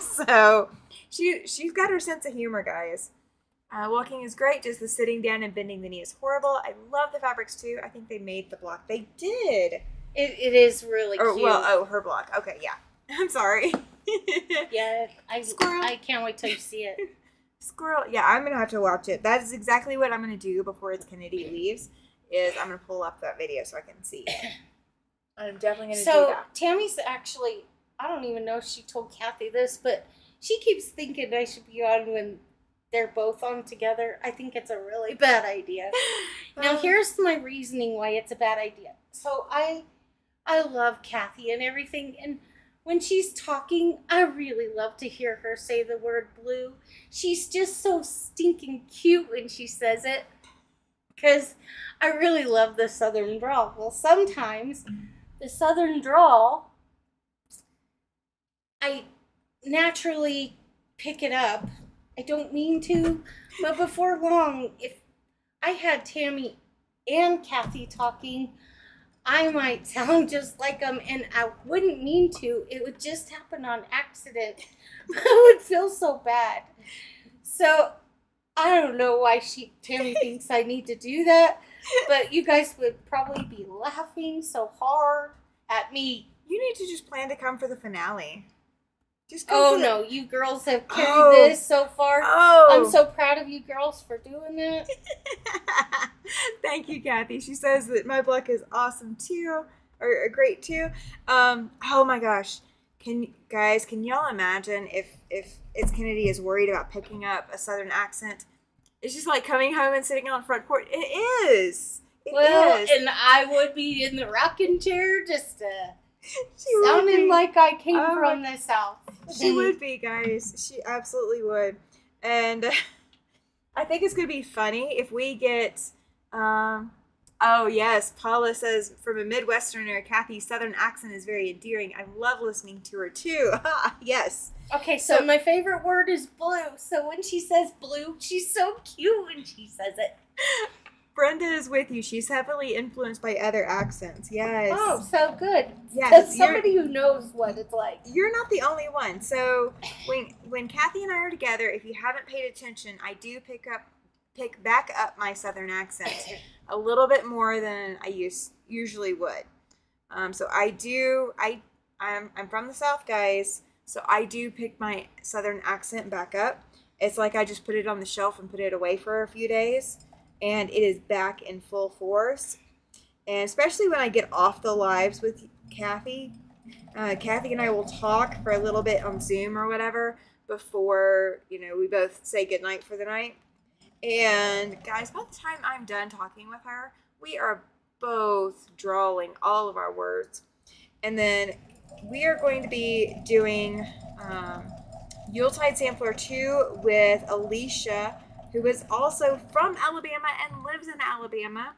So she's got her sense of humor, guys. Walking is great. Just the sitting down and bending the knee is horrible. I love the fabrics too. I think they made the block. They did. It is really cute. Well, her block. Okay, yeah. I'm sorry. Yeah, Squirrel. I can't wait till you see it. Squirrel. Yeah, I'm gonna have to watch it. That is exactly what I'm gonna do before It's Kennedy leaves. Is I'm gonna pull up that video so I can see it. I'm definitely gonna do that. So Tammy's actually, I don't even know if she told Cathy this, but she keeps thinking I should be on when they're both on together. I think it's a really bad idea. Now here's my reasoning why it's a bad idea. So I love Cathy and everything, and when she's talking, I really love to hear her say the word blue. She's just so stinking cute when she says it, because I really love the Southern drawl. Well, sometimes the Southern drawl, I naturally pick it up. I don't mean to, but before long, if I had Tammy and Cathy talking, I might sound just like them, and I wouldn't mean to. It would just happen on accident. I would feel so bad. So I don't know why Tammy thinks I need to do that, but you guys would probably be laughing so hard at me. You need to just plan to come for the finale. No, you girls have carried this so far. I'm so proud of you girls for doing that. Thank you, Cathy. She says that my block is awesome too, or great too. Oh my gosh, can y'all imagine if It's Kennedy is worried about picking up a Southern accent? It's just like coming home and sitting on the front porch. It is. And I would be in the rocking chair just sounding like I came from the South. She would be, guys. She absolutely would. And I think it's going to be funny if we get, oh yes, Paula says, from a Midwesterner, Cathy's Southern accent is very endearing. I love listening to her too. Yes. Okay, so my favorite word is blue. So when she says blue, she's so cute when she says it. Brenda is with you. She's heavily influenced by other accents. Yes. Oh, so good. Yes. That's somebody who knows what it's like. You're not the only one. So when Cathy and I are together, if you haven't paid attention, I do pick back up my Southern accent a little bit more than I usually would. So I'm from the South, guys. So I do pick my Southern accent back up. It's like I just put it on the shelf and put it away for a few days. And it is back in full force. And especially when I get off the lives with Cathy. Cathy and I will talk for a little bit on Zoom or whatever before, we both say goodnight for the night. And guys, by the time I'm done talking with her, we are both drawing all of our words. And then we are going to be doing Yuletide Sampler 2 with Alicia, who is also from Alabama and lives in Alabama.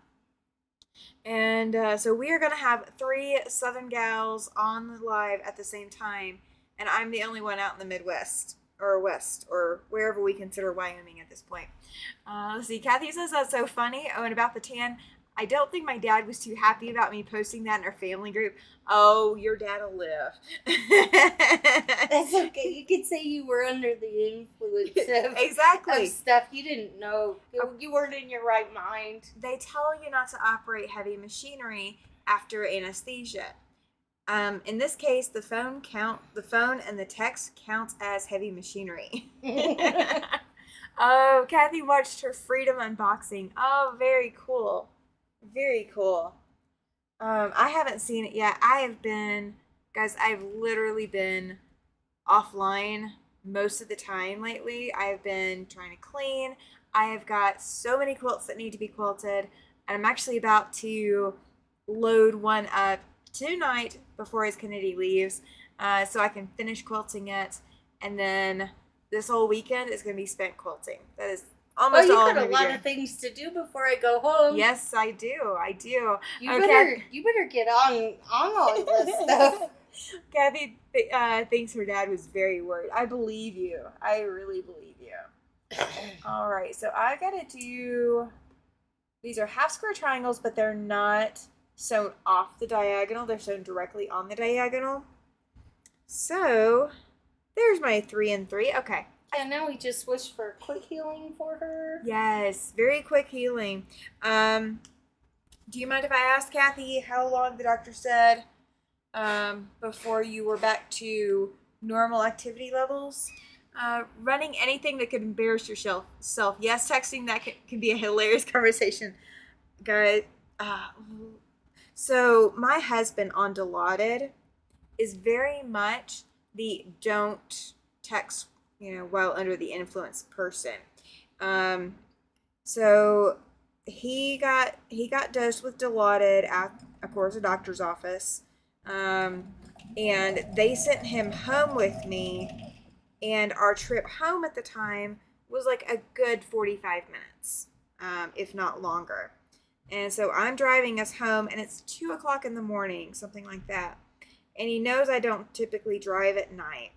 And so we are going to have 3 Southern gals on the live at the same time. And I'm the only one out in the Midwest or West or wherever we consider Wyoming at this point. Let's see. Cathy says that's so funny. Oh, and about the tan. I don't think my dad was too happy about me posting that in our family group. Oh, your dad'll live. That's okay. You could say you were under the influence of, exactly. Of stuff you didn't know. You weren't in your right mind. They tell you not to operate heavy machinery after anesthesia. In this case, the phone and the text counts as heavy machinery. Oh, Cathy watched her Freedom unboxing. Oh, very cool. Very cool. I haven't seen it yet. I've literally been offline most of the time lately. I've been trying to clean. I have got so many quilts that need to be quilted, and I'm actually about to load one up tonight before his Kennedy leaves, so I can finish quilting it, and then this whole weekend is going to be spent quilting. That is almost all I'm got a lot doing. of things to do before I go home. Yes, I do. You better get on all of this stuff. Cathy thinks her dad was very worried. I believe you. I really believe you. All right, so I gotta do. These are half square triangles, but they're not sewn off the diagonal. They're sewn directly on the diagonal. So there's my 3 and 3. Okay. And now we just wish for quick healing for her. Yes, very quick healing. Do you mind if I ask Cathy how long the doctor said before you were back to normal activity levels? Running anything that could embarrass yourself. Yes, texting that can be a hilarious conversation, guys. So my husband on Dilaudid is very much the don't text, while under the influence person. So he got dosed with Dilaudid at, of course, a doctor's office, and they sent him home with me. And our trip home at the time was like a good 45 minutes, if not longer. And so I'm driving us home, and it's 2 o'clock in the morning, something like that. And he knows I don't typically drive at night.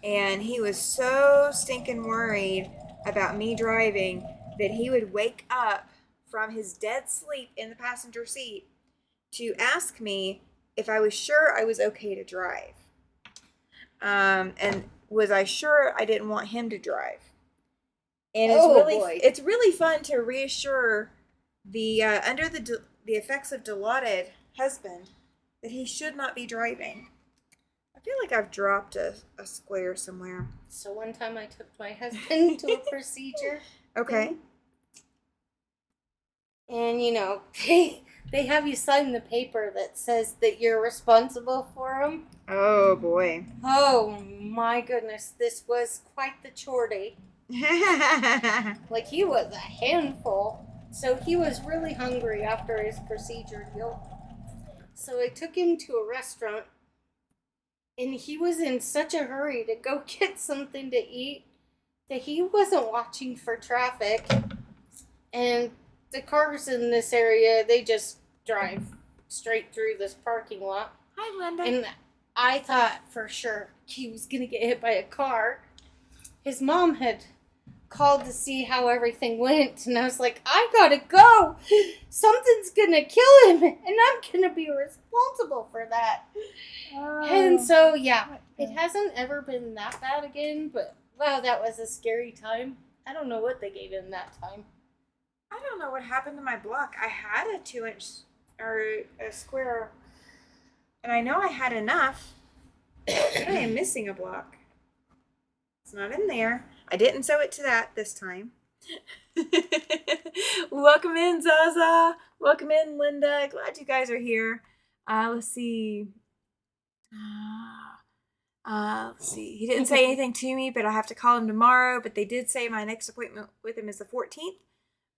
And he was so stinking worried about me driving that he would wake up from his dead sleep in the passenger seat to ask me if I was sure I was okay to drive. And was I sure I didn't want him to drive? And it's really fun to reassure the under the effects of Dilaudid husband that he should not be driving. I feel like I've dropped a square somewhere. So one time I took my husband to a procedure. Okay. And they have you sign the paper that says that you're responsible for him. Oh boy. Oh my goodness, this was quite the chore day. Like, he was a handful. So he was really hungry after his procedure deal. So I took him to a restaurant, and he was in such a hurry to go get something to eat that he wasn't watching for traffic. And the cars in this area, they just drive straight through this parking lot. Hi, Linda. And I thought for sure he was going to get hit by a car. His mom had called to see how everything went, and I was like, I gotta go. Something's going to kill him, and I'm going to be responsible for that. Oh. And so, yeah, it hasn't ever been that bad again, but wow, that was a scary time. I don't know what they gave him that time. I don't know what happened to my block. I had a 2-inch or a square, and I know I had enough. I am missing a block. It's not in there. I didn't sew it to that this time. Welcome in, Zaza. Welcome in, Linda. Glad you guys are here. Let's see. Let's see. He didn't say anything to me, but I have to call him tomorrow. But they did say my next appointment with him is the 14th.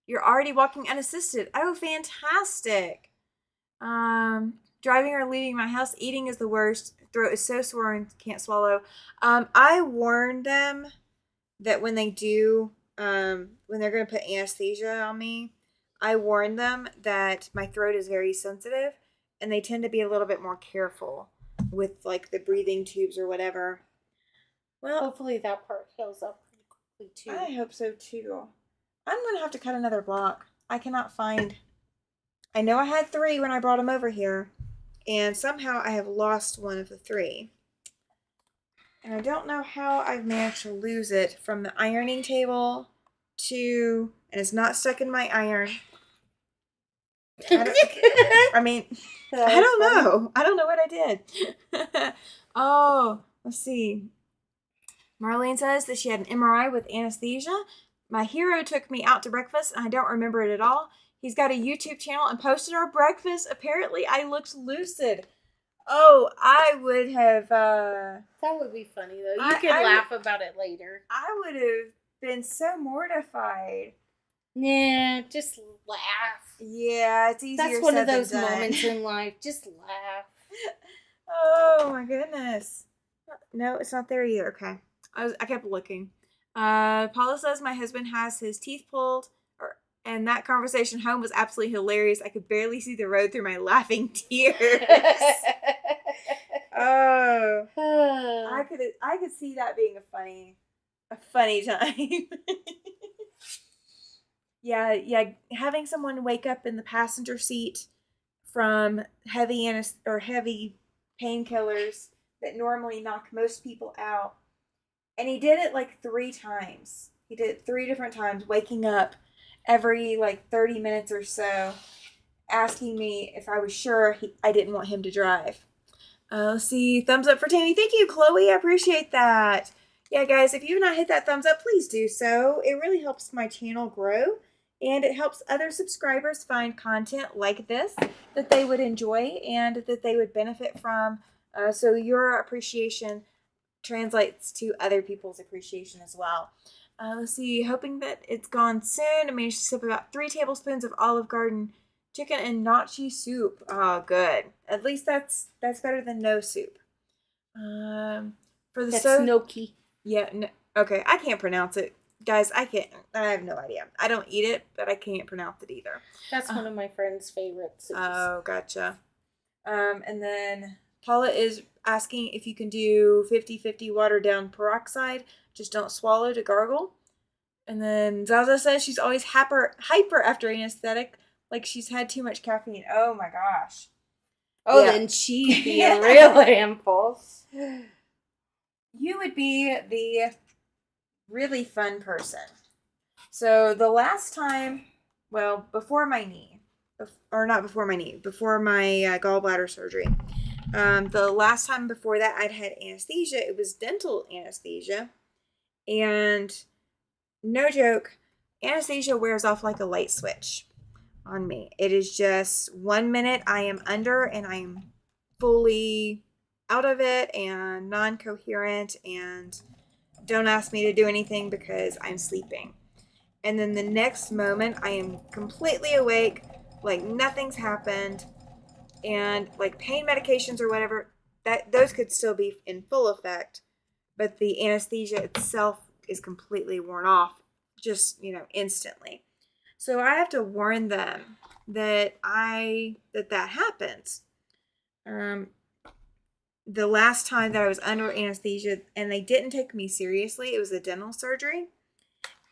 You're already walking unassisted. Oh, fantastic. Driving or leaving my house, eating is the worst. Throat is so sore and can't swallow. I warned them that when they do, when they're going to put anesthesia on me, I warned them that my throat is very sensitive and they tend to be a little bit more careful with like the breathing tubes or whatever. Well, hopefully that part heals up pretty quickly too. I hope so too. I'm going to have to cut another block. I cannot find. I know I had 3 when I brought them over here, and somehow I have lost one of the 3. And I don't know how I've managed to lose it from the ironing table to, and it's not stuck in my iron. I mean, I don't know. I don't know what I did. Oh, let's see. Marlene says that she had an MRI with anesthesia. My hero took me out to breakfast, and I don't remember it at all. He's got a YouTube channel and posted our breakfast. Apparently, I looked lucid. Oh, I would have... that would be funny, though. You can laugh about it later. I would have been so mortified. Yeah, just laugh. Yeah, it's easier That's one said of those than done. moments in life. Just laugh. Oh, my goodness. No, it's not there either. Okay. I kept looking. Paula says my husband has his teeth pulled, and that conversation home was absolutely hilarious. I could barely see the road through my laughing tears. Oh, I could see that being a funny time. Yeah. Having someone wake up in the passenger seat from heavy painkillers that normally knock most people out. And he did it like 3 times. He did it 3 different times, waking up every like 30 minutes or so, asking me if I was sure I didn't want him to drive. Let's see. Thumbs up for Tammy. Thank you, Chloe. I appreciate that. Yeah, guys, if you've not hit that thumbs up, please do so. It really helps my channel grow, and it helps other subscribers find content like this that they would enjoy and that they would benefit from. So your appreciation translates to other people's appreciation as well. Let's see, hoping that it's gone soon. I managed to sip about 3 tablespoons of Olive Garden chicken and nachi soup. Oh, good. At least that's better than no soup. For the that's gnocchi. Yeah. No, okay, I can't pronounce it, guys. I have no idea. I don't eat it, but I can't pronounce it either. That's one of my friend's favorite soups. Oh, gotcha. And then Paula is asking if you can do 50-50 watered down peroxide. Just don't swallow to gargle. And then Zaza says she's always hyper after anesthetic, like she's had too much caffeine. Oh my gosh. Oh, yeah. Then she'd be a real handful. You would be the really fun person. So the last time, well, before my knee, or not before my knee, before my gallbladder surgery, the last time before that I'd had anesthesia, it was dental anesthesia. And no joke, anesthesia wears off like a light switch on me. It is just 1 minute I am under and I am fully out of it and non-coherent and don't ask me to do anything because I'm sleeping. And then the next moment I am completely awake, like nothing's happened, and like pain medications or whatever, those could still be in full effect, but the anesthesia itself is completely worn off, just, instantly. So I have to warn them that that happens. The last time that I was under anesthesia and they didn't take me seriously, it was a dental surgery.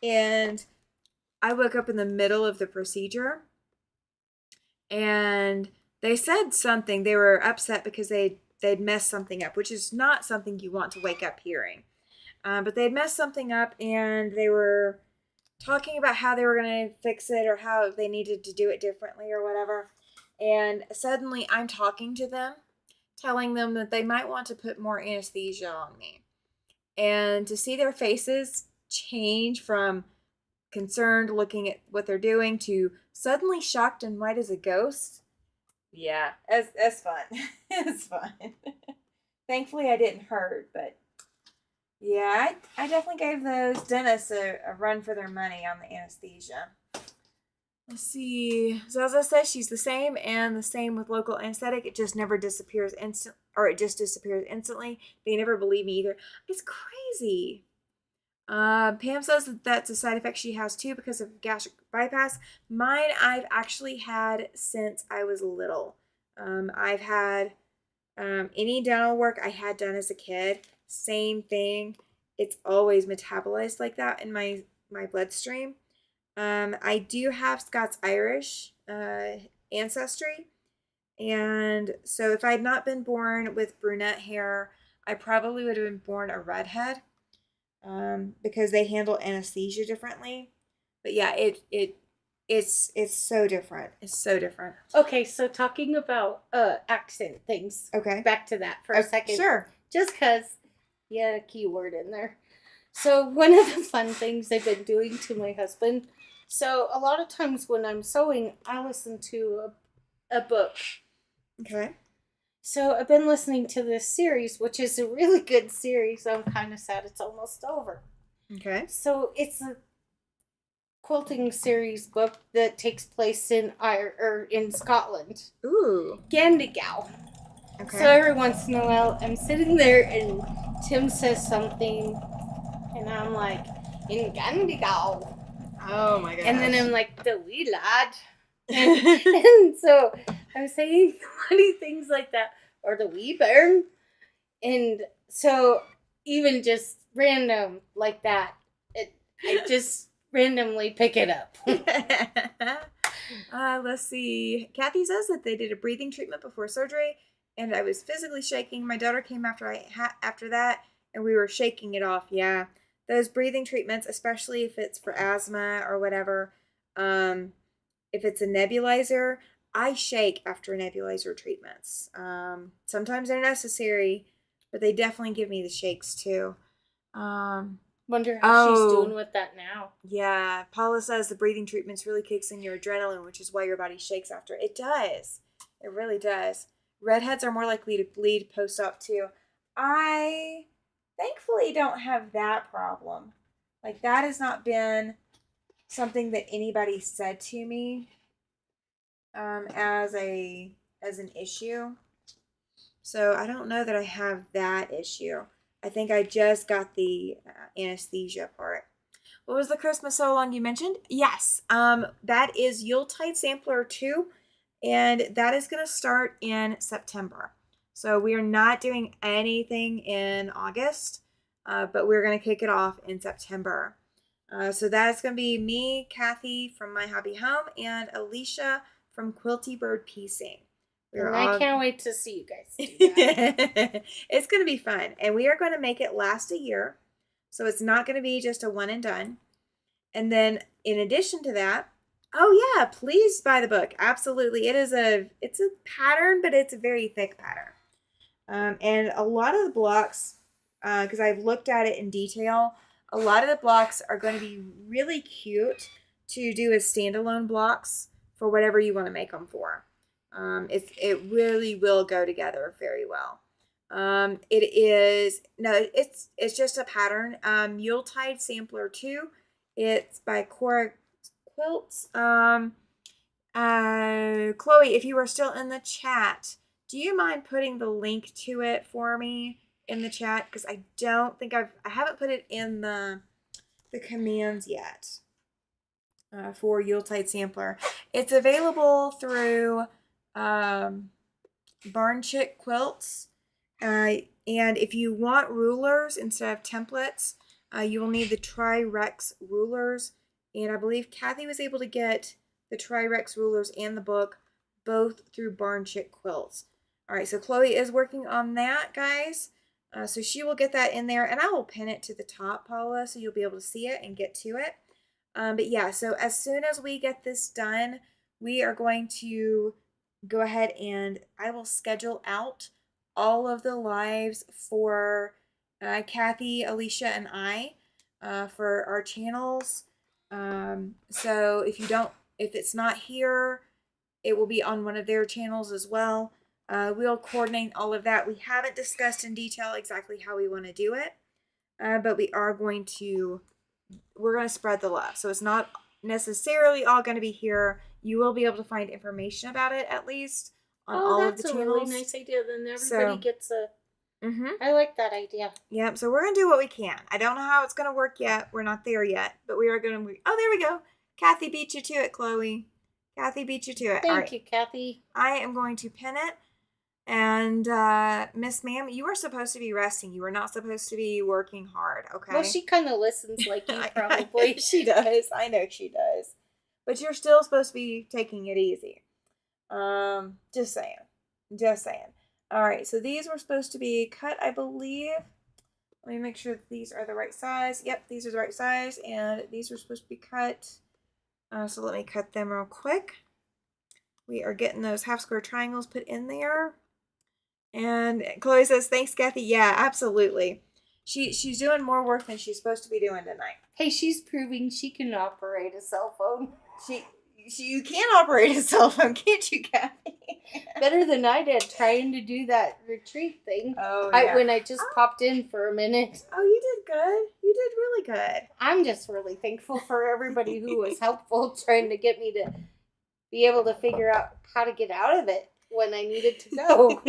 And I woke up in the middle of the procedure and they said something. They were upset because they'd messed something up, which is not something you want to wake up hearing. But they'd messed something up and they were talking about how they were going to fix it or how they needed to do it differently or whatever. And suddenly I'm talking to them, telling them that they might want to put more anesthesia on me. And to see their faces change from concerned looking at what they're doing to suddenly shocked and white as a ghost. Yeah, that's fun. It's fun. Thankfully I didn't hurt, but yeah, I definitely gave those dentists a run for their money on the anesthesia. Let's see. So as I said, she's the same, and the same with local anesthetic. It just never disappears it just disappears instantly. They never believe me either. It's crazy. Pam says that that's a side effect she has too because of gastric bypass. Mine I've actually had since I was little. I've had any dental work I had done as a kid, same thing. It's always metabolized like that in my bloodstream. I do have Scots Irish ancestry, and so if I had not been born with brunette hair, I probably would have been born a redhead, because they handle anesthesia differently. But yeah, it's so different. It's so different. Okay, so talking about accent things. Okay. Back to that for a second. Sure. Just because you had a keyword in there. So one of the fun things I've been doing to my husband. So a lot of times when I'm sewing, I listen to a book. Okay. So I've been listening to this series, which is a really good series. I'm kind of sad it's almost over. Okay. So it's a quilting series book that takes place in in Scotland. Ooh. Gandigal. Okay. So every once in a while, I'm sitting there and Tim says something, and I'm like, in Gandigal. Oh my gosh. And then I'm like, the wee lad. And so I'm saying funny things like that, or the wee bairn. And so even just random like that, I just randomly pick it up. Let's see. Cathy says that they did a breathing treatment before surgery, and I was physically shaking. My daughter came after that, and we were shaking it off. Yeah, those breathing treatments, especially if it's for asthma or whatever, if it's a nebulizer, I shake after nebulizer treatments. Sometimes they're necessary, but they definitely give me the shakes too. Wonder how she's doing with that now. Yeah, Paula says the breathing treatments really kicks in your adrenaline, which is why your body shakes after. It does. It really does. Redheads are more likely to bleed post-op too. I thankfully don't have that problem. Like, that has not been something that anybody said to me as an issue. So I don't know that I have that issue. I think I just got the anesthesia part. What was the Christmas so long you mentioned? Yes, that is Yuletide Sampler 2, and that is going to start in September. So we are not doing anything in August, but we're going to kick it off in September. So that's going to be me, Cathy from My Hobby Home, and Alicia from Quilty Bird Piecing. And I can't wait to see you guys do that. It's going to be fun. And we are going to make it last a year. So it's not going to be just a one and done. And then in addition to that, oh yeah, please buy the book. Absolutely. It's a pattern, but it's a very thick pattern. And a lot of the blocks, because I've looked at it in detail, a lot of the blocks are going to be really cute to do as standalone blocks for whatever you want to make them for. It really will go together very well. It's just a pattern. Yuletide Sampler 2. It's by Cora Quilts. Chloe, if you are still in the chat, do you mind putting the link to it for me in the chat? Because I don't think I haven't put it in the commands yet. For Yuletide Sampler. It's available through Barn Chick Quilts. And if you want rulers instead of templates, you will need the Tri-Rex rulers. And I believe Cathy was able to get the Tri-Rex rulers and the book both through Barn Chick Quilts. All right, so Chloe is working on that, guys. So she will get that in there, and I will pin it to the top, Paula, so you'll be able to see it and get to it. But yeah, so as soon as we get this done, we are going to go ahead and I will schedule out all of the lives for Cathy, Alicia, and I for our channels. So if it's not here, it will be on one of their channels as well. We'll coordinate all of that. We haven't discussed in detail exactly how we want to do it, but we're going to spread the love. So it's not necessarily all going to be here. You will be able to find information about it at least on all of the that's a channels. really nice idea. Then everybody gets a. Mm-hmm. I like that idea. Yep. So we're gonna do what we can. I don't know how it's gonna work yet. We're not there yet, but we are gonna. Oh, there we go. Cathy beat you to it, Chloe. Cathy beat you to it. Thank you, Cathy. I am going to pin it. And Miss Ma'am, you are supposed to be resting. You are not supposed to be working hard, okay? Well, she kind of listens like you, probably. She does. I know she does. But you're still supposed to be taking it easy. Just saying. Just saying. All right, so these were supposed to be cut, I believe. Let me make sure that these are the right size. Yep, these are the right size, and these were supposed to be cut. So let me cut them real quick. We are getting those half square triangles put in there. And Chloe says, thanks, Cathy. Yeah, absolutely. She's doing more work than she's supposed to be doing tonight. Hey, she's proving she can operate a cell phone. You can operate a cell phone, can't you, Cathy? Better than I did trying to do that retreat thing. Oh, yeah. When I just popped in for a minute. Oh, you did good. You did really good. I'm just really thankful for everybody who was helpful trying to get me to be able to figure out how to get out of it when I needed to go.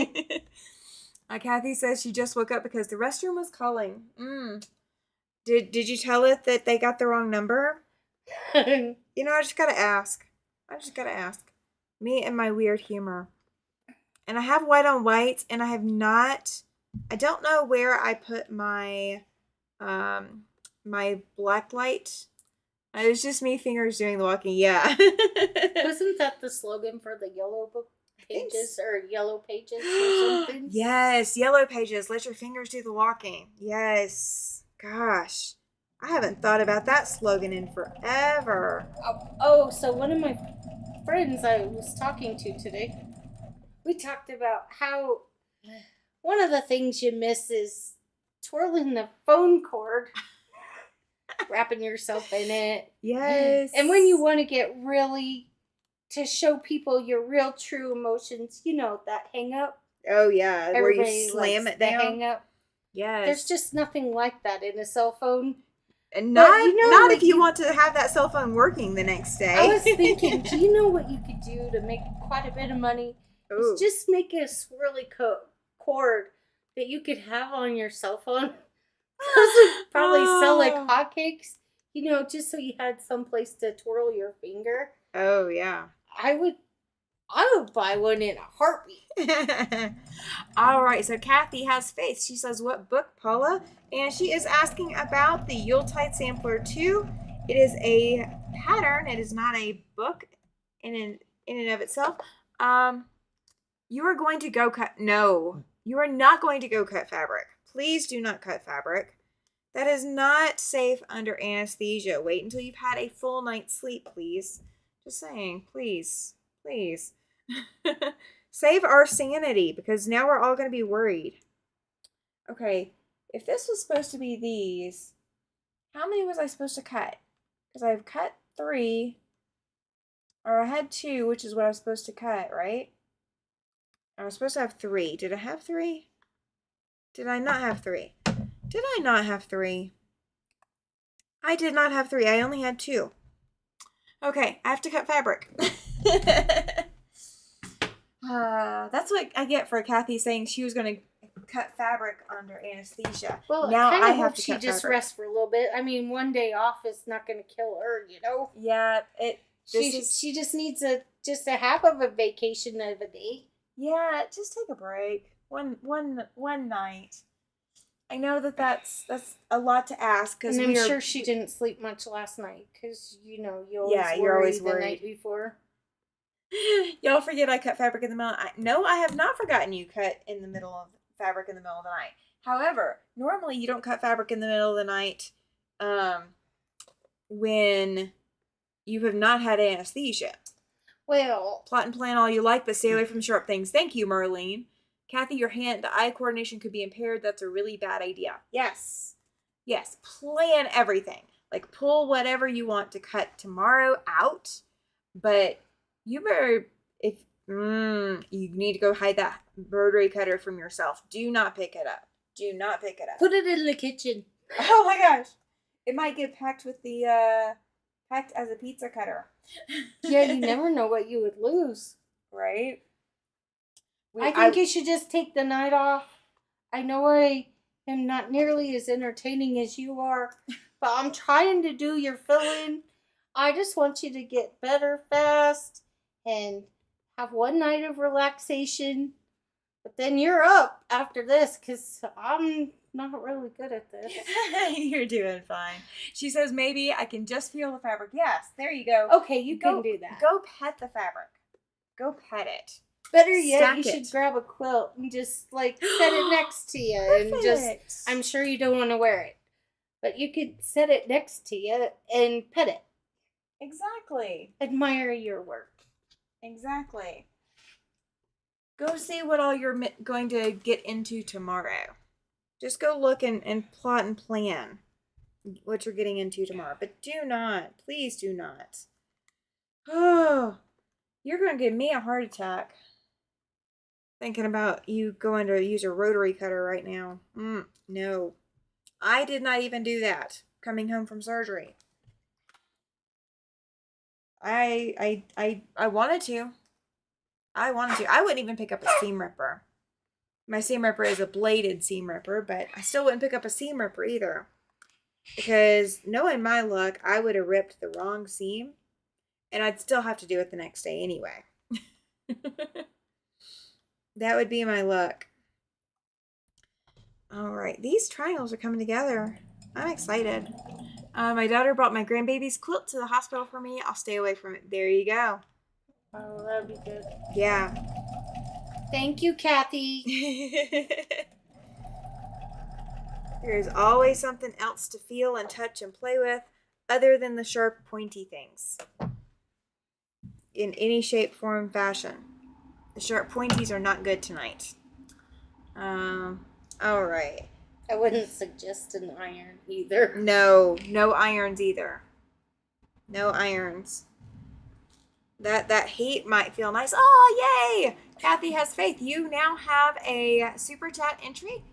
Cathy says she just woke up because the restroom was calling. Did you tell it that they got the wrong number? I just gotta ask. Me and my weird humor. And I have white on white, and I don't know where I put my my black light. It was just me fingers doing the walking. Yeah. Wasn't that the slogan for the yellow book pages or yellow pages or something? Yes, yellow pages. Let your fingers do the walking. Yes. Gosh. I haven't thought about that slogan in forever. So one of my friends I was talking to today, we talked about how one of the things you miss is twirling the phone cord, wrapping yourself in it. Yes. And when you want to get really, to show people your real true emotions, that hang up. Oh, yeah. Where you slam it down. The hang up. Yes. There's just nothing like that in a cell phone. And not if you want to have that cell phone working the next day. I was thinking, do you know what you could do to make quite a bit of money? Ooh. Is just make a swirly cord that you could have on your cell phone. Those would probably sell like hotcakes. Just so you had someplace to twirl your finger. Oh, yeah. I would buy one in a heartbeat. All right, so Cathy has faith. She says, what book, Paula? And she is asking about the Yuletide Sampler 2. It is a pattern. It is not a book in and of itself. You are going to go cut. No, you are not going to go cut fabric. Please do not cut fabric. That is not safe under anesthesia. Wait until you've had a full night's sleep, please. Just saying, please. Please. Save our sanity, because now we're all going to be worried. Okay, if this was supposed to be these, how many was I supposed to cut? Because I've cut 3, or I had 2, which is what I was supposed to cut, right? I was supposed to have 3. Did I have 3? Did I not have 3? Did I not have 3? I did not have 3. I only had 2. Okay, I have to cut fabric. That's what I get for Cathy saying she was going to cut fabric under anesthesia. Well, now I hope have to she cut just fabric. Rest for a little bit. I mean, one day off is not going to kill her, Yeah, she just needs a half of a vacation of a day. Yeah, just take a break. One night. I know that's a lot to ask, because I'm sure she didn't sleep much last night, because you always worry the night before. Y'all forget I cut fabric in the middle. No, I have not forgotten you cut in the middle of fabric in the middle of the night. However, normally you don't cut fabric in the middle of the night when you have not had anesthesia. Well, Plot and plan all you like, but stay away from sharp things. Thank you, Merlene. Cathy, your hand-eye coordination could be impaired. That's a really bad idea. Yes. Yes, plan everything. Like, pull whatever you want to cut tomorrow out, but you better, if you need to go hide that rotary cutter from yourself. Do not pick it up. Do not pick it up. Put it in the kitchen. Oh my gosh. It might get packed with the packed as a pizza cutter. Yeah, you never know what you would lose. Right? I think you should just take the night off. I know I am not nearly as entertaining as you are, but I'm trying to do your fill-in. I just want you to get better fast and have one night of relaxation. But then you're up after this because I'm not really good at this. You're doing fine. She says maybe I can just feel the fabric. Yes, there you go. Okay, you can do that. Go pet the fabric. Go pet it. Better yet, Stack you it. should grab a quilt and just like set it next to you. And just, I'm sure you don't want to wear it, but you could set it next to you and pet it. Exactly. Admire your work. Exactly. Go see what all you're going to get into tomorrow. Just go look and plot and plan what you're getting into tomorrow. But do not, please do not. Oh, you're going to give me a heart attack. Thinking about you going to use a rotary cutter right now. No. I did not even do that coming home from surgery. I wanted to. I wouldn't even pick up a seam ripper. My seam ripper is a bladed seam ripper, but I still wouldn't pick up a seam ripper either. Because knowing my luck, I would have ripped the wrong seam, and I'd still have to do it the next day anyway. That would be my luck. All right, these triangles are coming together. I'm excited. My daughter brought my grandbaby's quilt to the hospital for me. I'll stay away from it. There you go. Oh, that'd be good. Yeah. Thank you, Cathy. There's always something else to feel and touch and play with other than the sharp, pointy things. In any shape, form, fashion. The sharp pointies are not good tonight. All right. I wouldn't suggest an iron either. No irons either. No irons. That heat might feel nice. Oh, yay! Cathy has faith. You now have a super chat entry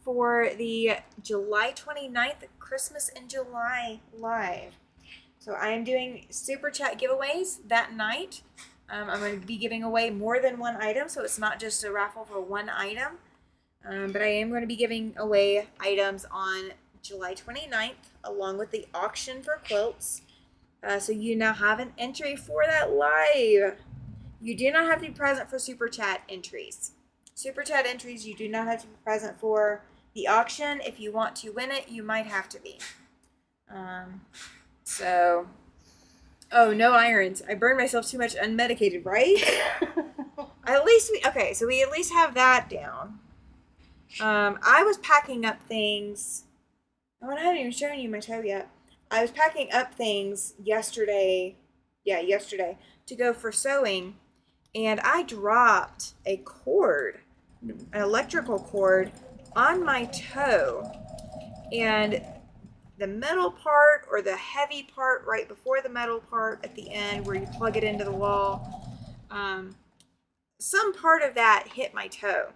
for the July 29th Christmas in July live. So I am doing super chat giveaways that night. I'm going to be giving away more than one item, so it's not just a raffle for one item. But I am going to be giving away items on July 29th along with the auction for quilts. So you now have an entry for that live. You do not have to be present for super chat entries. Super chat entries you do not have to be present for. The auction, if you want to win it, you might have to be. Oh, no irons. I burned myself too much unmedicated, right? So we at least have that down. I was packing up things. Oh, I haven't even shown you my toe yet. I was packing up things yesterday to go for sewing, and I dropped a cord, an electrical cord, on my toe, and the metal part or the heavy part right before the metal part at the end where you plug it into the wall, some part of that hit my toe,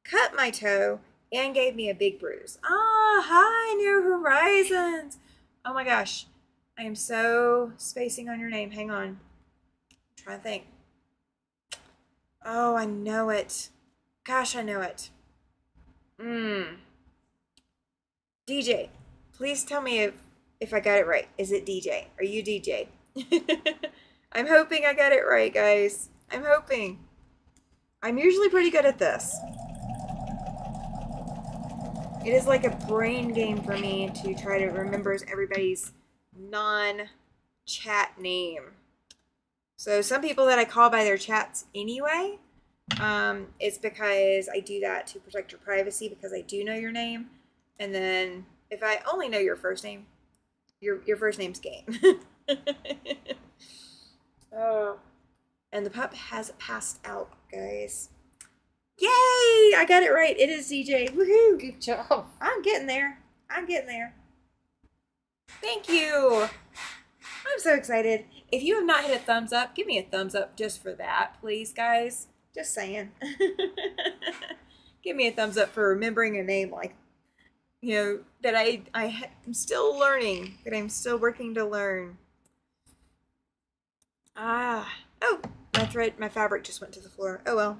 cut my toe, and gave me a big bruise. Hi, New Horizons. Oh my gosh, I am so spacing on your name. Hang on. I'm trying to think. Oh, I know it. Gosh, I know it. DJ. Please tell me if I got it right. Is it DJ? Are you DJ? I'm hoping I got it right, guys. I'm hoping. I'm usually pretty good at this. It is like a brain game for me to try to remember everybody's non-chat name. So some people that I call by their chats anyway, it's because I do that to protect your privacy because I do know your name. And then if I only know your first name, your first name's game. Oh. And the pup has passed out, guys. Yay! I got it right. It is DJ. Woohoo! Good job. I'm getting there. Thank you. I'm so excited. If you have not hit a thumbs up, give me a thumbs up just for that, please, guys. Just saying. Give me a thumbs up for remembering a name like, that I'm still learning, that I'm still working to learn. my fabric just went to the floor. Oh well.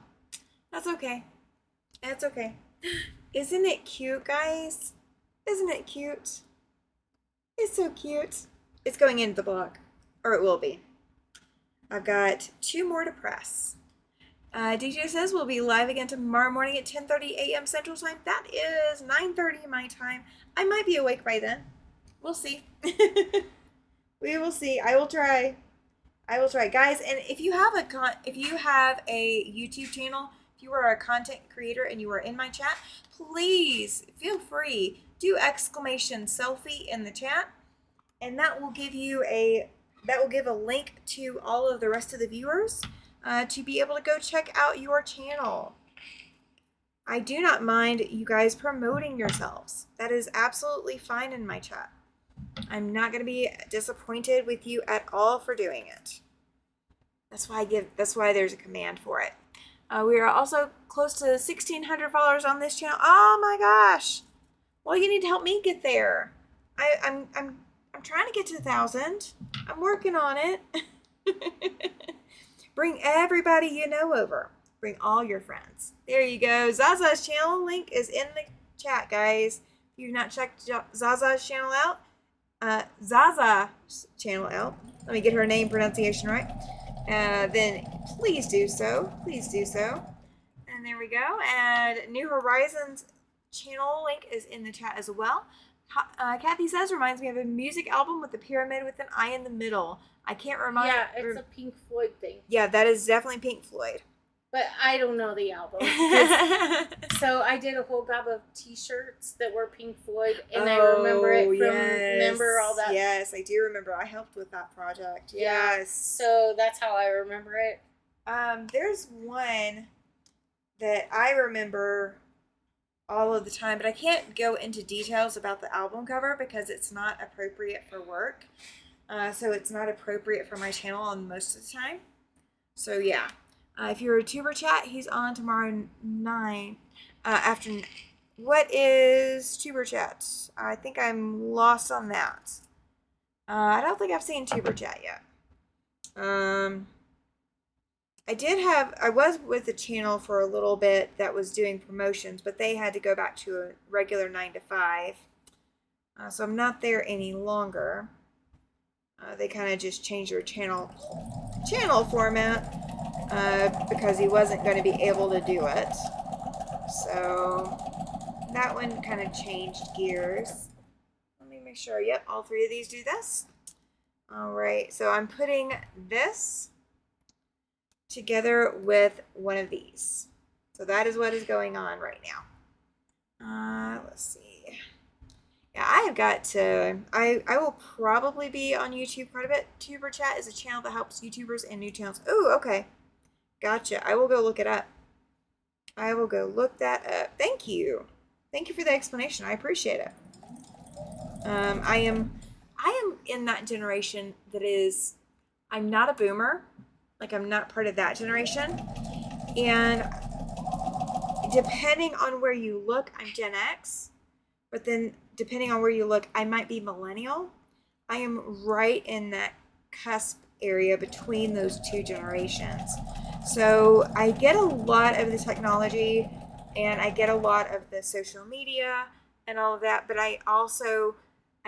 That's okay. That's okay. Isn't it cute, guys? Isn't it cute? It's so cute. It's going into the blog. Or it will be. I've got 2 more to press. DJ says we'll be live again tomorrow morning at 10:30 a.m. Central Time. That is 9:30 my time. I might be awake by then. We'll see. We will see. I will try. I will try, guys. And if you have a YouTube channel, if you are a content creator and you are in my chat, please feel free do exclamation selfie in the chat, and that will give a link to all of the rest of the viewers to be able to go check out your channel. I do not mind you guys promoting yourselves. That is absolutely fine in my chat. I'm not going to be disappointed with you at all for doing it. That's why there's a command for it. We are also close to 1,600 followers on this channel. Oh my gosh! Well, you need to help me get there. I'm trying to get to 1,000. I'm working on it. Bring everybody you know over. Bring all your friends. There you go. Zaza's channel link is in the chat, guys. If you've not checked Zaza's channel out, let me get her name pronunciation right. Then please do so. Please do so. And there we go. And New Horizons channel link is in the chat as well. Cathy says, reminds me of a music album with a pyramid with an eye in the middle. I can't remind. Yeah, it's a Pink Floyd thing. Yeah, that is definitely Pink Floyd. But I don't know the album. So I did a whole gob of T-shirts that were Pink Floyd, and I remember it from remember all that. Yes, I do remember. I helped with that project. Yeah, Yes. so that's how I remember it. There's one that I remember all of the time, but I can't go into details about the album cover because it's not appropriate for work. So it's not appropriate for my channel on most of the time. So yeah. If you're a tuber chat, he's on tomorrow 9 after. What is tuber chat? I think I'm lost on that. I don't think I've seen tuber chat yet. I was with the channel for a little bit that was doing promotions, but they had to go back to a regular 9 to 5. So I'm not there any longer. They kind of just changed their channel format. Because he wasn't going to be able to do it. So that one kind of changed gears. Let me make sure. Yep, all 3 of these do this. All right, so I'm putting this together with one of these. So that is what is going on right now. Let's see. Yeah, I have got to. I will probably be on YouTube quite a bit. Tuber Chat is a channel that helps YouTubers and new channels. Oh, okay. Gotcha. I will go look it up. I will go look that up. Thank you. Thank you for the explanation. I appreciate it. I am in that generation that is, I'm not a boomer. Like, I'm not part of that generation. And depending on where you look, I'm Gen X. But then depending on where you look, I might be millennial. I am right in that cusp area between those 2 generations. So I get a lot of the technology and I get a lot of the social media and all of that, but I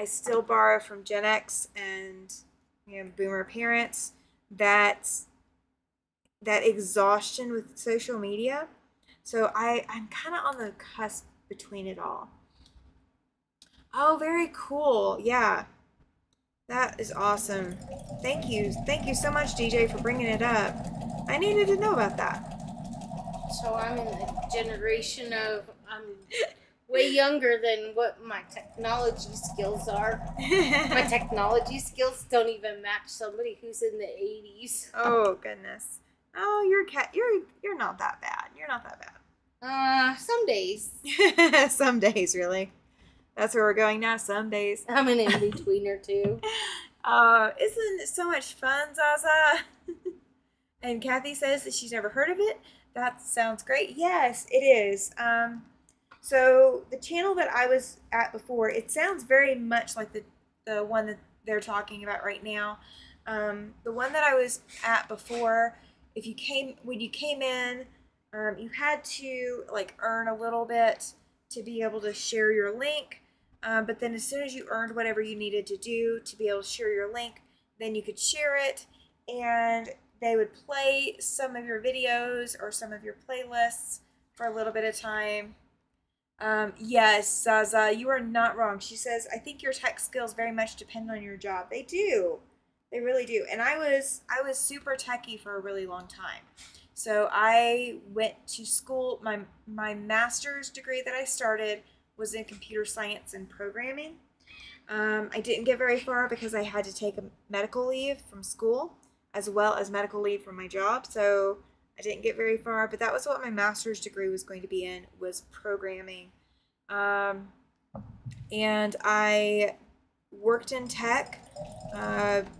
still borrow from Gen X and boomer parents that exhaustion with social media. So I'm kind of on the cusp between it all. Oh, very cool. Yeah. That is awesome. Thank you. Thank you so much, DJ, for bringing it up. I needed to know about that. So I'm in the generation of, I'm way younger than what my technology skills are. My technology skills don't even match somebody who's in the 80s. Oh, goodness. Oh, you're not that bad. You're not that bad. Some days. Some days, really. That's where we're going now. Some days. I'm an in-betweener, too. Isn't it so much fun, Zaza? And Cathy says that she's never heard of it. That sounds great. Yes, it is. So the channel that I was at before, it sounds very much like the one that they're talking about right now. The one that I was at before, if you came when you came in, you had to like earn a little bit to be able to share your link. But then as soon as you earned whatever you needed to do to be able to share your link, then you could share it, and they would play some of your videos or some of your playlists for a little bit of time. Yes, Zaza, you are not wrong. She says, I think your tech skills very much depend on your job. They do. They really do. And I was super techie for a really long time. So I went to school. My master's degree that I started was in computer science and programming. I didn't get very far because I had to take a medical leave from school as well as medical leave from my job. So I didn't get very far, but that was what my master's degree was going to be in, was programming. Um, and I worked in tech,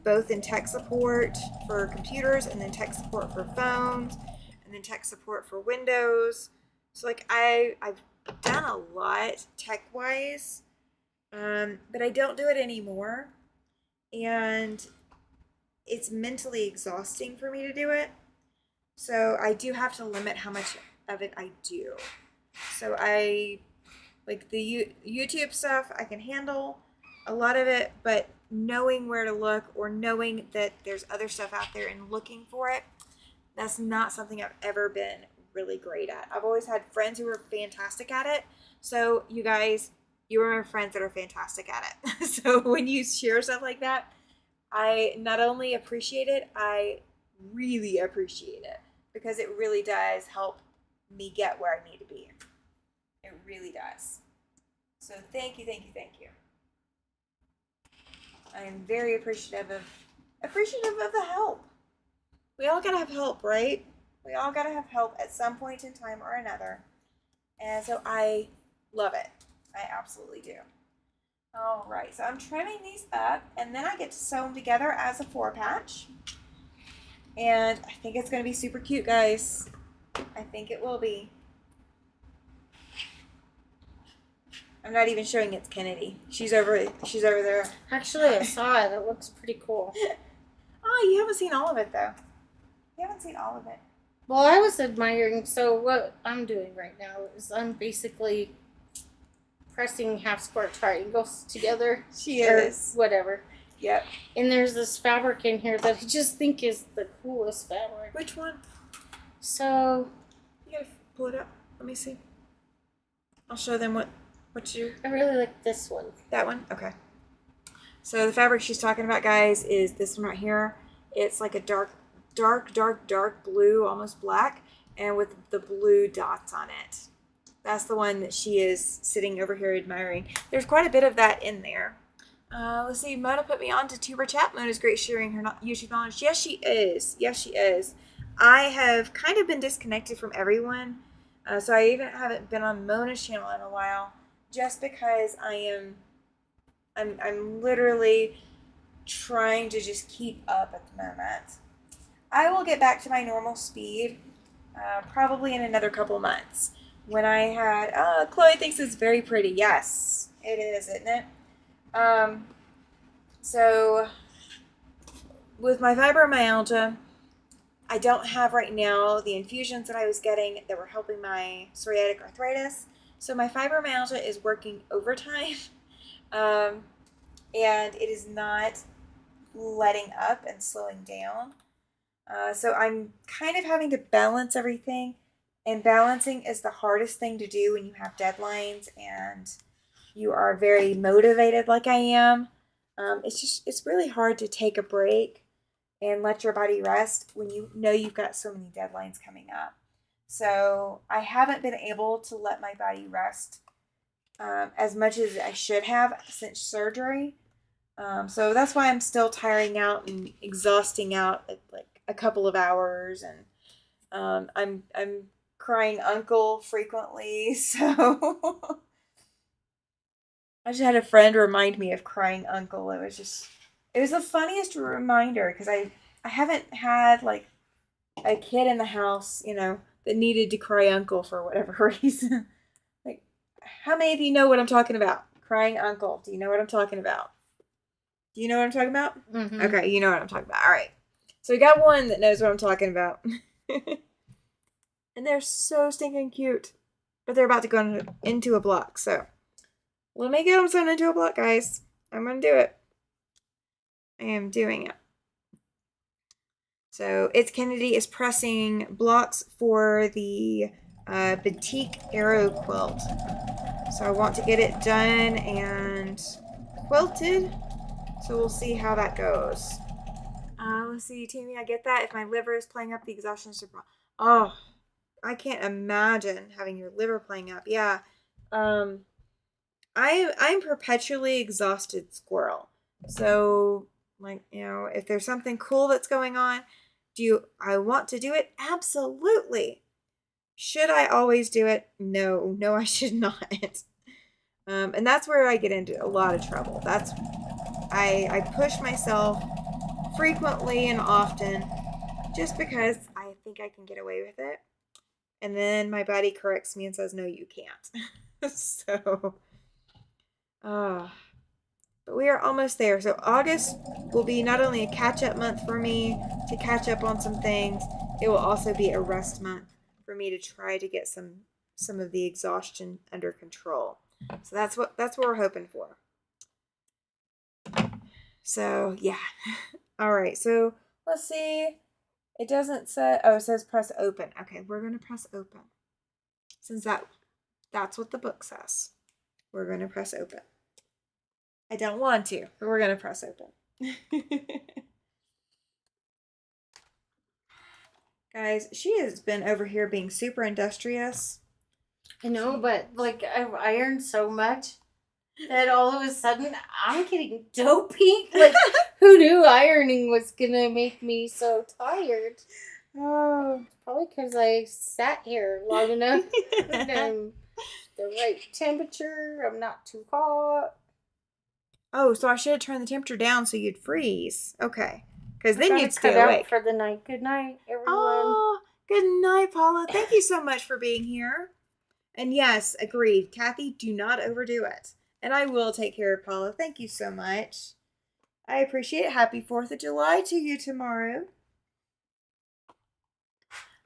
both in tech support for computers and then tech support for phones and then tech support for Windows. So like I've done a lot tech wise, but I don't do it anymore. And it's mentally exhausting for me to do it. So I do have to limit how much of it I do. So I like the YouTube stuff, I can handle a lot of it, but knowing where to look or knowing that there's other stuff out there and looking for it, that's not something I've ever been really great at. I've always had friends who were fantastic at it. So you guys, you are my friends that are fantastic at it. So when you share stuff like that, I not only appreciate it, I really appreciate it because it really does help me get where I need to be. It really does. So thank you, thank you, thank you. I am very appreciative of the help. We all gotta have help, right? We all gotta have help at some point in time or another. And so I love it. I absolutely do. All right, so I'm trimming these up, and then I get to sew them together as a 4-patch. And I think it's going to be super cute, guys. I think it will be. I'm not even showing it's Kennedy. She's over there. Actually, I saw it. It looks pretty cool. Oh, you haven't seen all of it, though. You haven't seen all of it. Well, I was admiring. So what I'm doing right now is I'm basically pressing half square triangles together. She is. Whatever. Yep. And there's this fabric in here that I just think is the coolest fabric. Which one? So You gotta pull it up. Let me see. I'll show them what you. I really like this one. That one? Okay. So the fabric she's talking about, guys, is this one right here. It's like a dark blue, almost black, and with the blue dots on it. That's the one that she is sitting over here admiring. There's quite a bit of that in there. Let's see. Mona put me on to Tuber Chat. Mona's great sharing her YouTube knowledge. Yes, she is. Yes, she is. I have kind of been disconnected from everyone. So I even haven't been on Mona's channel in a while, just because I'm literally trying to just keep up at the moment. I will get back to my normal speed probably in another couple months. When I had, Chloe thinks it's very pretty. Yes, it is, isn't it? So with my fibromyalgia, I don't have right now the infusions that I was getting that were helping my psoriatic arthritis. So my fibromyalgia is working overtime, and it is not letting up and slowing down. So I'm kind of having to balance everything, and balancing is the hardest thing to do when you have deadlines and you are very motivated like I am. It's really hard to take a break and let your body rest when you know you've got so many deadlines coming up. So I haven't been able to let my body rest as much as I should have since surgery. So that's why I'm still tiring out and exhausting out at like a couple of hours, and I'm crying uncle frequently. So I just had a friend remind me of crying uncle. It was the funniest reminder because I haven't had like a kid in the house, that needed to cry uncle for whatever reason. Like, how many of you know what I'm talking about? Crying uncle. Do you know what I'm talking about? Do you know what I'm talking about? Mm-hmm. Okay, you know what I'm talking about. All right. So we got one that knows what I'm talking about. And they're so stinking cute. But they're about to go into a block, so let me get them sewn into a block, guys. I'm going to do it. I am doing it. So It's Kennedy is pressing blocks for the Batik Arrow quilt. So I want to get it done and quilted. So we'll see how that goes. Let's see, Tammy, I get that. If my liver is playing up, the exhaustion is... Oh, I can't imagine having your liver playing up. Yeah. I'm perpetually exhausted squirrel. So, like, you know, if there's something cool that's going on, do I want to do it? Absolutely. Should I always do it? No, I should not. And that's where I get into a lot of trouble. I push myself frequently and often just because I think I can get away with it. And then my body corrects me and says, no, you can't. So, but we are almost there. So August will be not only a catch-up month for me to catch up on some things, it will also be a rest month for me to try to get some of the exhaustion under control. So that's what we're hoping for. So yeah. All right. So let's see. It doesn't say. Oh, it says press open. Okay, we're gonna press open. Since that's what the book says. We're gonna press open. I don't want to, but we're gonna press open. Guys, she has been over here being super industrious. I know, but like I've ironed so much that all of a sudden I'm getting dopey. Like, who knew ironing was gonna make me so tired? Oh, probably because I sat here long enough. And I'm the right temperature. I'm not too hot. Oh, so I should have turned the temperature down so you'd freeze. Okay, because then you'd stay stay awake. For the night. Good night, everyone. Oh, good night, Paula. Thank you so much for being here. And yes, agreed. Cathy, do not overdo it. And I will take care of Paula. Thank you so much. I appreciate it. Happy 4th of July to you tomorrow.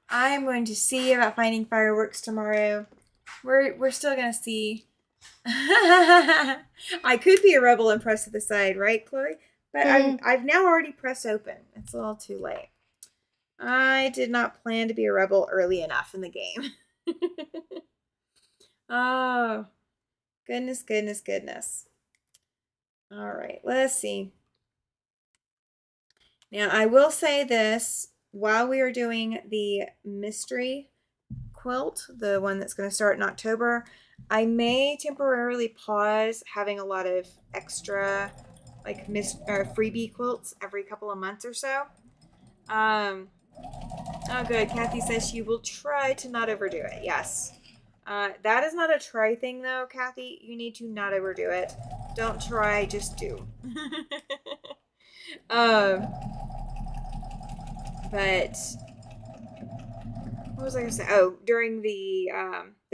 I'm going to see about finding fireworks tomorrow. We're still going to see. I could be a rebel and press to the side, right, Chloe? But I've now already pressed open. It's a little too late. I did not plan to be a rebel early enough in the game. Oh, goodness. All right, let's see. Now, I will say this. While we are doing the mystery quilt, the one that's going to start in October, I may temporarily pause having a lot of extra, like, freebie quilts every couple of months or so. Oh, good. Cathy says she will try to not overdo it. Yes. That is not a try thing, though, Cathy. You need to not overdo it. Don't try, just do. But what was I going to say? Oh, during the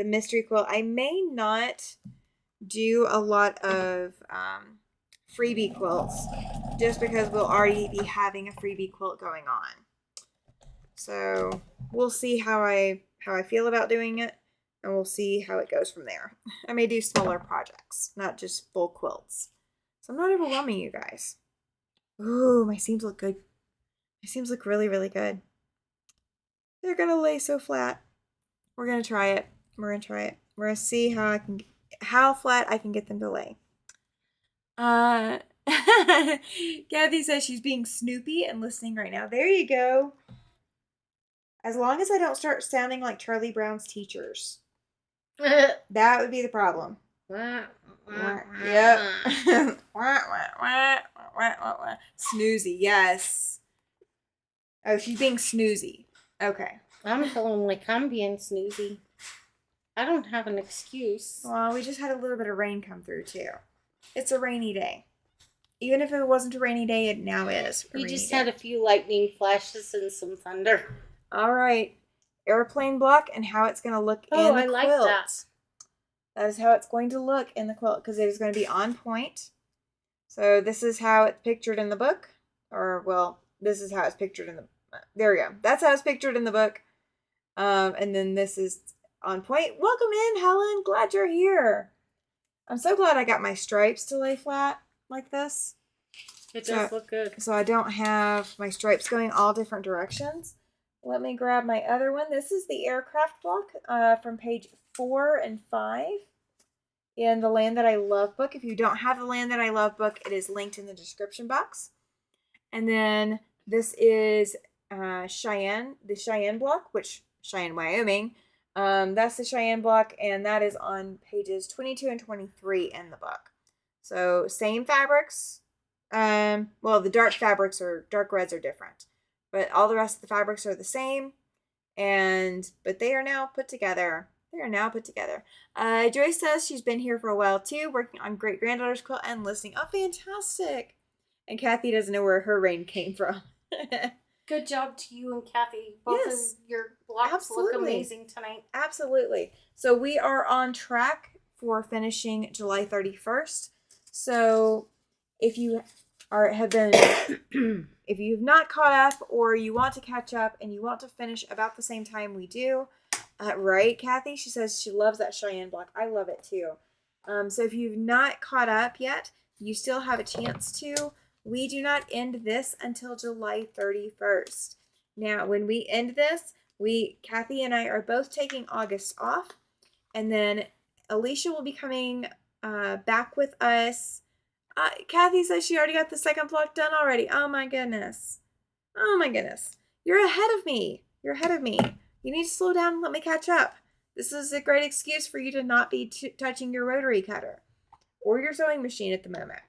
mystery quilt, I may not do a lot of freebie quilts just because we'll already be having a freebie quilt going on. So we'll see how I feel about doing it, and we'll see how it goes from there. I may do smaller projects, not just full quilts. So I'm not overwhelming you guys. Ooh, my seams look good. My seams look really, really good. They're gonna lay so flat. We're gonna try it. We're gonna see how flat I can get them to lay. Cathy says she's being snoopy and listening right now. There you go. As long as I don't start sounding like Charlie Brown's teachers. That would be the problem. Yep. Snoozy, yes. Oh, she's being snoozy. Okay. I'm feeling like I'm being snoozy. I don't have an excuse. Well, we just had a little bit of rain come through, too. It's a rainy day. Even if it wasn't a rainy day, it now is. We just had a few lightning flashes and some thunder. All right. Airplane block and how it's going to look in the quilt. Oh, I like that. That is how it's going to look in the quilt because it is going to be on point. So this is how it's pictured in the book. Or, well, this is how it's pictured in the, there we go. That's how it's pictured in the book. And then this is on point. Welcome in, Helen. Glad you're here. I'm so glad I got my stripes to lay flat like this. It does look good. So I don't have my stripes going all different directions. Let me grab my other one. This is the aircraft block from page 4 and 5 in the Land That I Love book. If you don't have the Land That I Love book, it is linked in the description box. And then this is Cheyenne, the Cheyenne block, which Cheyenne, Wyoming. That's the Cheyenne block, and that is on pages 22 and 23 in the book. So same fabrics. Well, the dark fabrics or dark reds are different, but all the rest of the fabrics are the same. But they are now put together. Joyce says she's been here for a while too, working on great granddaughter's quilt and listening. Oh, fantastic! And Cathy doesn't know where her rain came from. Good job to you and Cathy. Both of your blocks look amazing tonight. Absolutely. So we are on track for finishing July 31st. So if you if you've not caught up or you want to catch up and you want to finish about the same time we do, right, Cathy? She says she loves that Cheyenne block. I love it too. So if you've not caught up yet, you still have a chance to. We do not end this until July 31st. Now, when we end this, Cathy and I are both taking August off, and then Alicia will be coming back with us. Cathy says she already got the second block done already. Oh my goodness. You're ahead of me. You need to slow down and let me catch up. This is a great excuse for you to not be touching your rotary cutter or your sewing machine at the moment.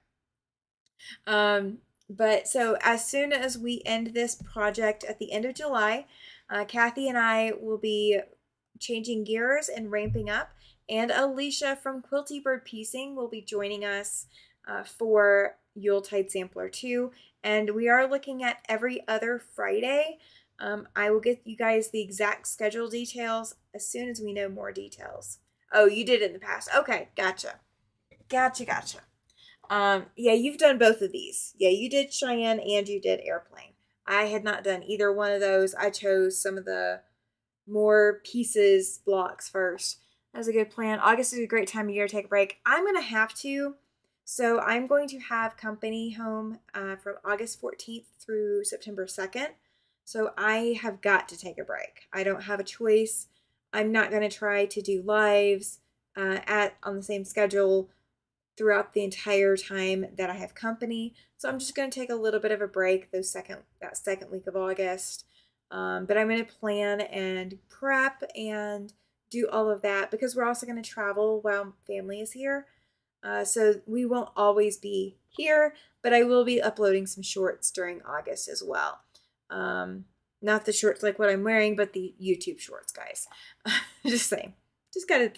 But so as soon as we end this project at the end of July, Cathy and I will be changing gears and ramping up, and Alicia from Quilty Bird Piecing will be joining us for Yuletide Sampler 2, and we are looking at every other Friday. I will get you guys the exact schedule details as soon as we know more details. Oh, you did it in the past. Okay, gotcha. Yeah, you've done both of these. Yeah, you did Cheyenne and you did Airplane. I had not done either one of those. I chose some of the more pieces blocks first. That was a good plan. August is a great time of year to take a break. I'm going to have to. So I'm going to have company home from August 14th through September 2nd. So I have got to take a break. I don't have a choice. I'm not going to try to do lives on the same schedule throughout the entire time that I have company. So I'm just going to take a little bit of a break that second week of August. But I'm going to plan and prep and do all of that because we're also going to travel while family is here. So we won't always be here, but I will be uploading some shorts during August as well. Not the shorts like what I'm wearing, but the YouTube shorts, guys. Just saying. Just gotta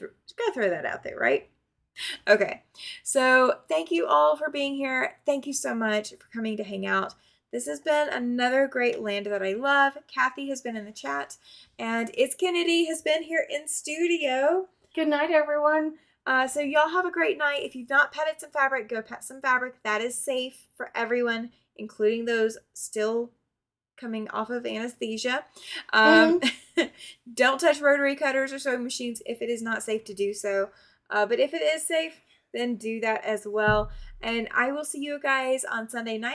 throw that out there, right? Okay, so thank you all for being here. Thank you so much for coming to hang out. This has been another great Land That I Love. Cathy has been in the chat, and It's Kennedy has been here in studio. Good night, everyone. So y'all have a great night. If you've not petted some fabric, go pet some fabric. That is safe for everyone, including those still coming off of anesthesia. Don't touch rotary cutters or sewing machines if it is not safe to do so. But if it is safe, then do that as well. And I will see you guys on Sunday night.